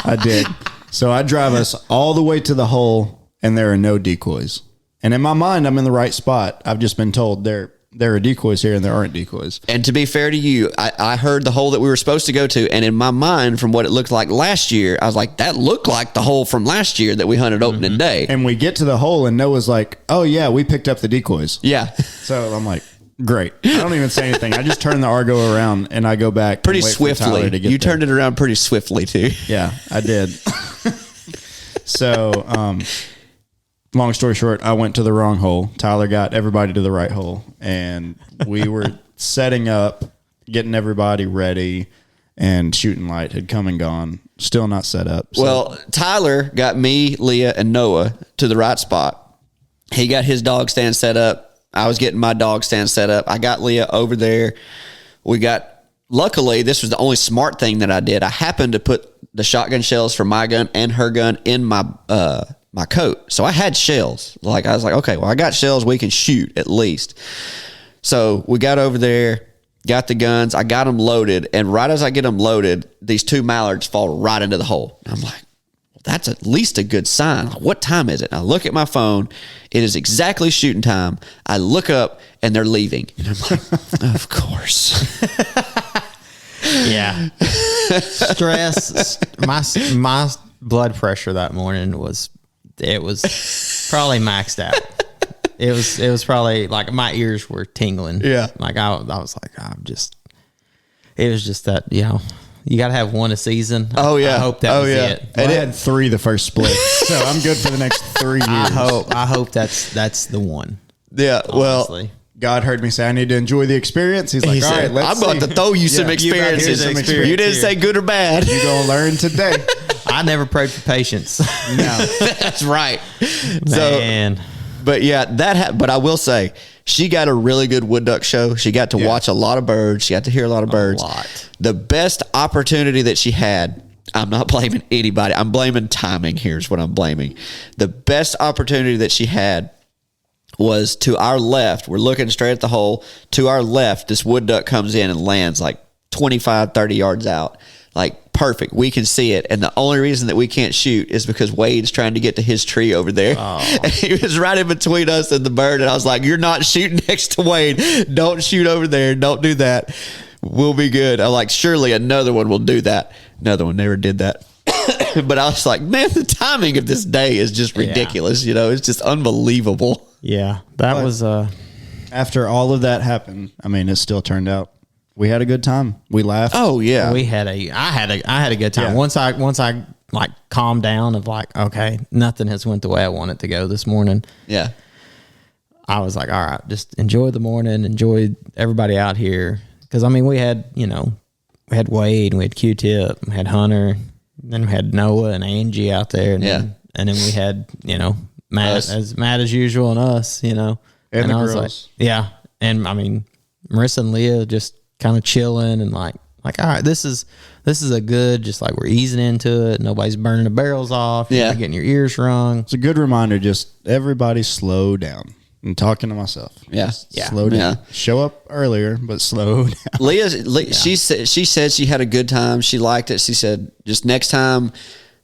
I did. So I drive us all the way to the hole, and there are no decoys. And in my mind, I'm in the right spot. I've just been told there are decoys here and there aren't decoys. And to be fair to you, I heard the hole that we were supposed to go to, and in my mind, from what it looked like last year, I was like, that looked like the hole from last year that we hunted opening day. And we get to the hole, and Noah's like, oh, yeah, we picked up the decoys. Yeah. So I'm like, great. I don't even say anything. I just turn the Argo around, and I go back pretty swiftly. You turned it around pretty swiftly, too. Yeah, I did. So, long story short, I went to the wrong hole. Tyler got everybody to the right hole, and we were setting up, getting everybody ready, and shooting light had come and gone. Still not set up. So. Well, Tyler got me, Leah, and Noah to the right spot. He got his dog stand set up. I was getting my dog stand set up. I got Leah over there. Luckily, this was the only smart thing that I did. I happened to put the shotgun shells for my gun and her gun in my coat. So I had shells. Like, I was like, okay, well, I got shells. We can shoot at least. So we got over there, got the guns. I got them loaded. And right as I get them loaded, these two mallards fall right into the hole. And I'm like, well, that's at least a good sign. What time is it? And I look at my phone. It is exactly shooting time. I look up and they're leaving. And I'm like, of course. Yeah. Stress. My blood pressure that morning was probably maxed out. It was probably like my ears were tingling. Yeah. Like I was like, it was just that, you got to have one a season. Oh yeah. I hope that was it. Well, I had 3 the first split, so I'm good for the next 3 years. I hope that's the one. Yeah. Honestly. Well, God heard me say I need to enjoy the experience. He's like, all right, I'm going to throw you some experiences. You didn't say good or bad. You're going to learn today. I never prayed for patience. No. That's right. Man. So, but yeah, but I will say, she got a really good wood duck show. She got to watch a lot of birds. She got to hear a lot of birds. A lot. The best opportunity that she had, I'm not blaming anybody. I'm blaming timing. Here's what I'm blaming. The best opportunity that she had was to our left. We're looking straight at the hole. To our left, this wood duck comes in and lands like 25, 30 yards out. Like, perfect. We can see it. And the only reason that we can't shoot is because Wade's trying to get to his tree over there. Oh. And he was right in between us and the bird. And I was like, you're not shooting next to Wade. Don't shoot over there. Don't do that. We'll be good. I'm like, surely another one will do that. Another one never did that. But I was like, man, the timing of this day is just ridiculous. You know, it's just unbelievable. Yeah, that was after all of that happened. I mean, it still turned out. We had a good time. We laughed. Oh yeah, I had a good time. Yeah. Once I like calmed down of like, okay, nothing has went the way I want it to go this morning. Yeah, I was like, all right, just enjoy the morning, enjoy everybody out here. Because I mean, we had Wade, and we had Q-Tip, we had Hunter, then we had Noah and Angie out there, and then we had Matt as usual, and us, and the I was girls. like, yeah, and I mean, Marissa and Leah just kind of chilling and like all right, this is a good, just like we're easing into it. Nobody's burning the barrels off. You're not getting your ears wrung. It's a good reminder. Just everybody slow down. I'm talking to myself. Yeah. Slow down. Yeah. Show up earlier, but slow down. Leah, she said she had a good time. She liked it. She said just next time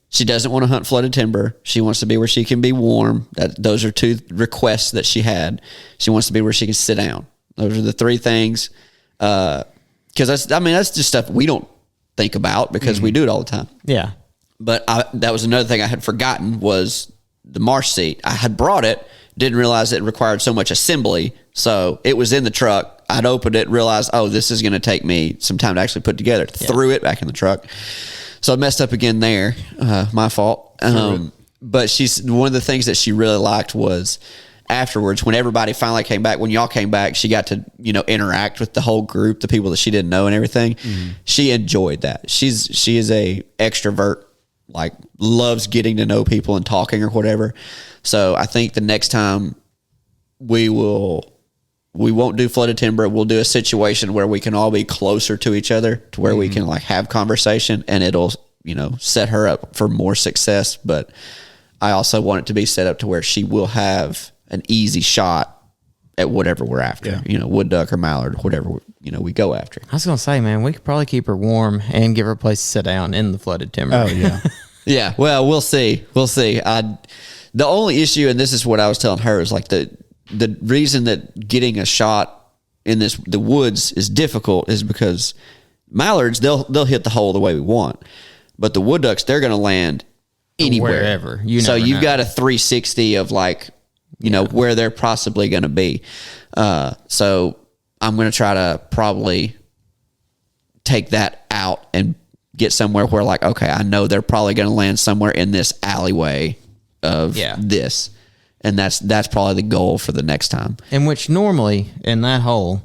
she doesn't want to hunt flooded timber. She wants to be where she can be warm. Those are two requests that she had. She wants to be where she can sit down. Those are the three things. Because that's just stuff we don't think about because we do it all the time. Yeah. But that was another thing I had forgotten was the marsh seat. I had brought it, didn't realize it required so much assembly. So it was in the truck. I'd opened it, realized, this is going to take me some time to actually put together. Threw it back in the truck. So I messed up again there. My fault. But one of the things that she really liked was afterwards, when everybody finally came back, when y'all came back, she got to, interact with the whole group, the people that she didn't know and everything. Mm-hmm. She enjoyed that. She is a extrovert, like loves getting to know people and talking or whatever. So I think the next time we won't do flooded timber. We'll do a situation where we can all be closer to each other to where we can like have conversation, and it'll, set her up for more success. But I also want it to be set up to where she will have an easy shot at whatever we're after, wood duck or mallard, whatever, we go after. I was going to say, man, we could probably keep her warm and give her a place to sit down in the flooded timber. Oh yeah. Yeah. Well, we'll see. The only issue, and this is what I was telling her, is like the reason that getting a shot in the woods is difficult is because mallards, they'll hit the hole the way we want, but the wood ducks, they're going to land anywhere. Wherever. So you've got a 360 of like, where they're possibly going to be. So I'm going to try to probably take that out and get somewhere where like, okay, I know they're probably going to land somewhere in this alleyway of this. And that's probably the goal for the next time. In which normally in that hole,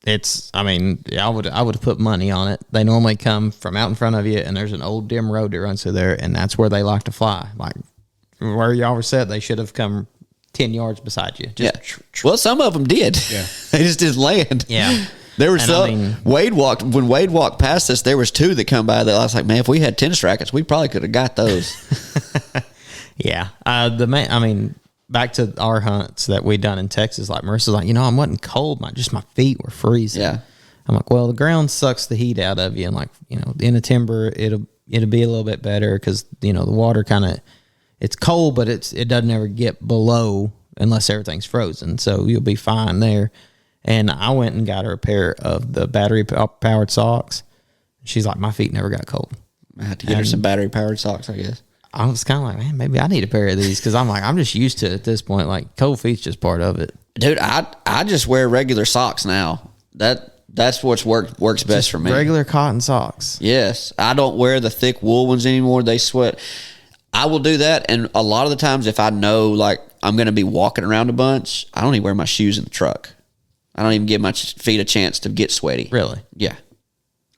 I would have put money on it. They normally come from out in front of you, and there's an old dim road that runs through there, and that's where they like to fly. Like where y'all were set, they should have come 10 yards beside you. Well, some of them did. Yeah. They just didn't land. Yeah. There was some. When Wade walked past us, there was two that come by that I was like, man, if we had tennis rackets, we probably could have got those. Yeah. Back to our hunts that we done in Texas, like Marissa's like, I wasn't cold. My feet were freezing. Yeah. I'm like, well, the ground sucks the heat out of you. And like, in a timber, it'll be a little bit better because, the water kind of, it's cold, but it doesn't ever get below unless everything's frozen. So you'll be fine there. And I went and got her a pair of the battery powered socks. She's like, my feet never got cold. I had to get her some battery powered socks, I guess. I was kind of like, man, maybe I need a pair of these because I'm just used to it at this point. Like cold feet's just part of it. Dude, I just wear regular socks now. That's what's works best for me. Regular cotton socks. Yes, I don't wear the thick wool ones anymore. They sweat. I will do that, and a lot of the times, if I know like I'm going to be walking around a bunch, I don't even wear my shoes in the truck. I don't even give my feet a chance to get sweaty. Really? Yeah.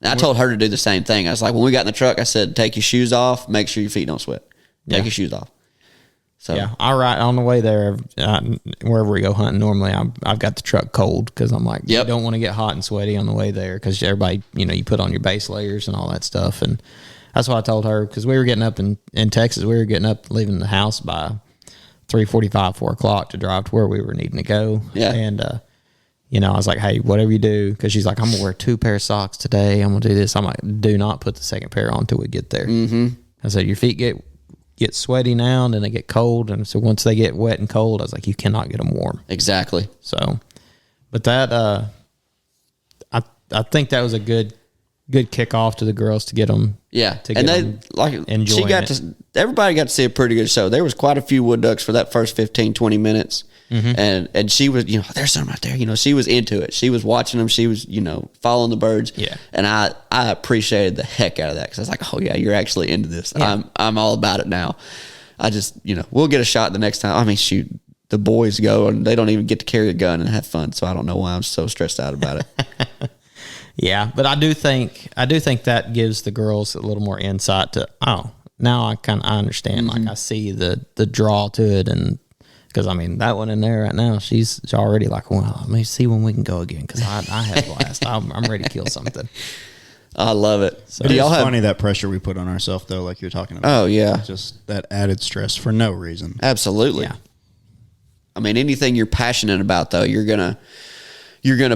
And I told her to do the same thing. I was like, when we got in the truck, I said, take your shoes off. Make sure your feet don't sweat. Take your shoes off. So yeah, all right. On the way there, wherever we go hunting, normally I've got the truck cold because I'm like, you don't want to get hot and sweaty on the way there because everybody, you put on your base layers and all that stuff. And that's what I told her because we were getting up in Texas. We were getting up, leaving the house by 3:45, 4 o'clock to drive to where we were needing to go. Yeah. And, I was like, hey, whatever you do, because she's like, I'm going to wear 2 pair of socks today. I'm going to do this. I'm like, do not put the second pair on until we get there. Mm-hmm. I said, your feet get sweaty now, and then they get cold. And so once they get wet and cold, I was like, you cannot get them warm. Exactly. So, but that, I think that was a good kickoff to the girls to get them. Yeah, to get them enjoying everybody got to see a pretty good show. There was quite a few wood ducks for that first 15, 20 minutes. Mm-hmm. And she was, there's some right there. She was into it. She was watching them. She was, following the birds. Yeah. And I appreciated the heck out of that because I was like, oh yeah, you're actually into this. Yeah. I'm all about it now. I just, we'll get a shot the next time. I mean, shoot, the boys go and they don't even get to carry a gun and have fun. So I don't know why I'm so stressed out about it. Yeah, but I do think that gives the girls a little more insight to, now I understand. Mm-hmm. Like I see the draw to it, and because that one in there right now, she's already like, well, let me see when we can go again because I had a blast. I'm ready to kill something. I love it. So it's funny that pressure we put on ourselves though, like you're talking about. Oh yeah, just that added stress for no reason. Absolutely. Yeah. Anything you're passionate about though, you're gonna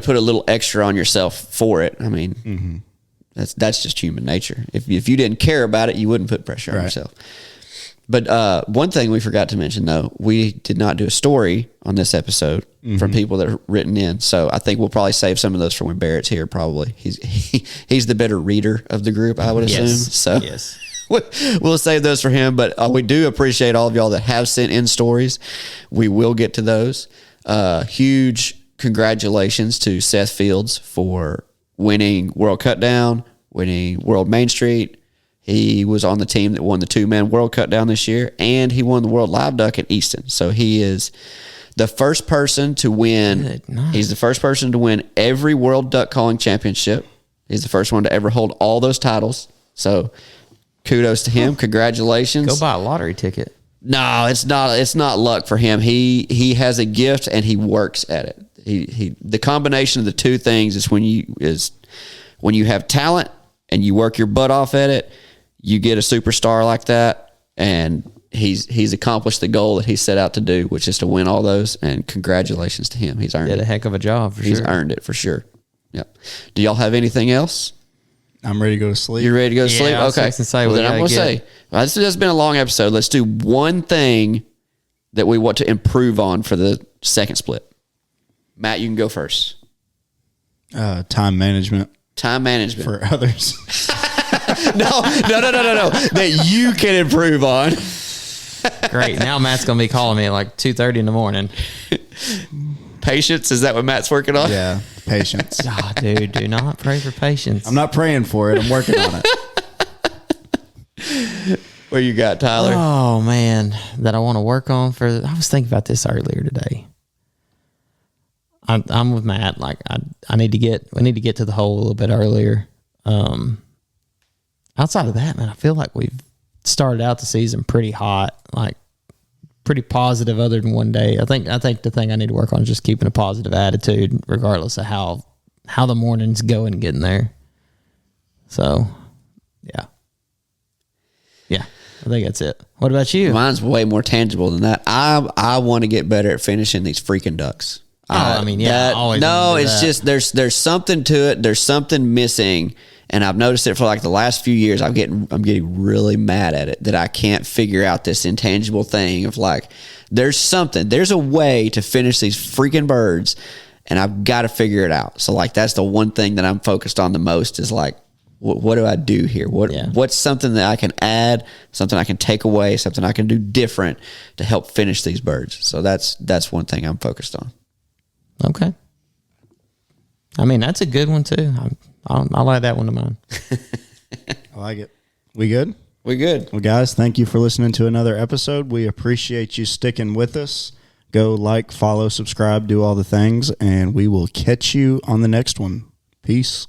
put a little extra on yourself for it. Mm-hmm. That's just human nature. If you didn't care about it, you wouldn't put pressure on yourself. But one thing we forgot to mention, though, we did not do a story on this episode from people that are written in. So I think we'll probably save some of those for when Barrett's here. Probably he's the better reader of the group, I would assume. So yes. We'll save those for him. But we do appreciate all of y'all that have sent in stories. We will get to those. Huge congratulations to Seth Fields for winning World Cutdown, winning World Main Street. He was on the team that won the 2-man World Cutdown this year, and he won the World Live Duck at Easton. So he is the first person to win. He's the first person to win every World Duck Calling Championship. He's the first one to ever hold all those titles. So kudos to him. Congratulations. Go buy a lottery ticket. No, it's not luck for him. He has a gift and he works at it. The combination of the two things is when you have talent and you work your butt off at it, you get a superstar like that, and he's accomplished the goal that he set out to do, which is to win all those. And congratulations to him. He's earned it. Did a heck of a job. He's earned it for sure. Yep. Do y'all have anything else? I'm ready to go to sleep. You're ready to go to sleep? Okay. Then I'm going to say, this has been a long episode. Let's do one thing that we want to improve on for the second split. Matt, you can go first. Time management. Time management. For others. No. That you can improve on. Great. Now Matt's going to be calling me at like 2:30 in the morning. Patience? Is that what Matt's working on? Yeah, patience. Oh, dude, do not pray for patience. I'm not praying for it. I'm working on it. What you got, Tyler? Oh, man, that I want to work on I was thinking about this earlier today. I'm with Matt. Like we need to get to the hole a little bit earlier. Outside of that, man, I feel like we've started out the season pretty hot, like pretty positive other than one day. I think the thing I need to work on is just keeping a positive attitude regardless of how the mornings go and getting there. So, yeah, I think that's it. What about you? Mine's way more tangible than that. I want to get better at finishing these freaking ducks. It's just there's something to it. There's something missing, and I've noticed it for like the last few years. I'm getting really mad at it that I can't figure out this intangible thing of like there's a way to finish these freaking birds, and I've got to figure it out. So like that's the one thing that I'm focused on the most is like what do I do here? What's something that I can add, something I can take away, something I can do different to help finish these birds. So that's one thing I'm focused on. Okay. That's a good one too. I like that one of mine. I like it. We good? We good. Well, guys, thank you for listening to another episode. We appreciate you sticking with us. Go like, follow, subscribe, do all the things, and we will catch you on the next one. Peace.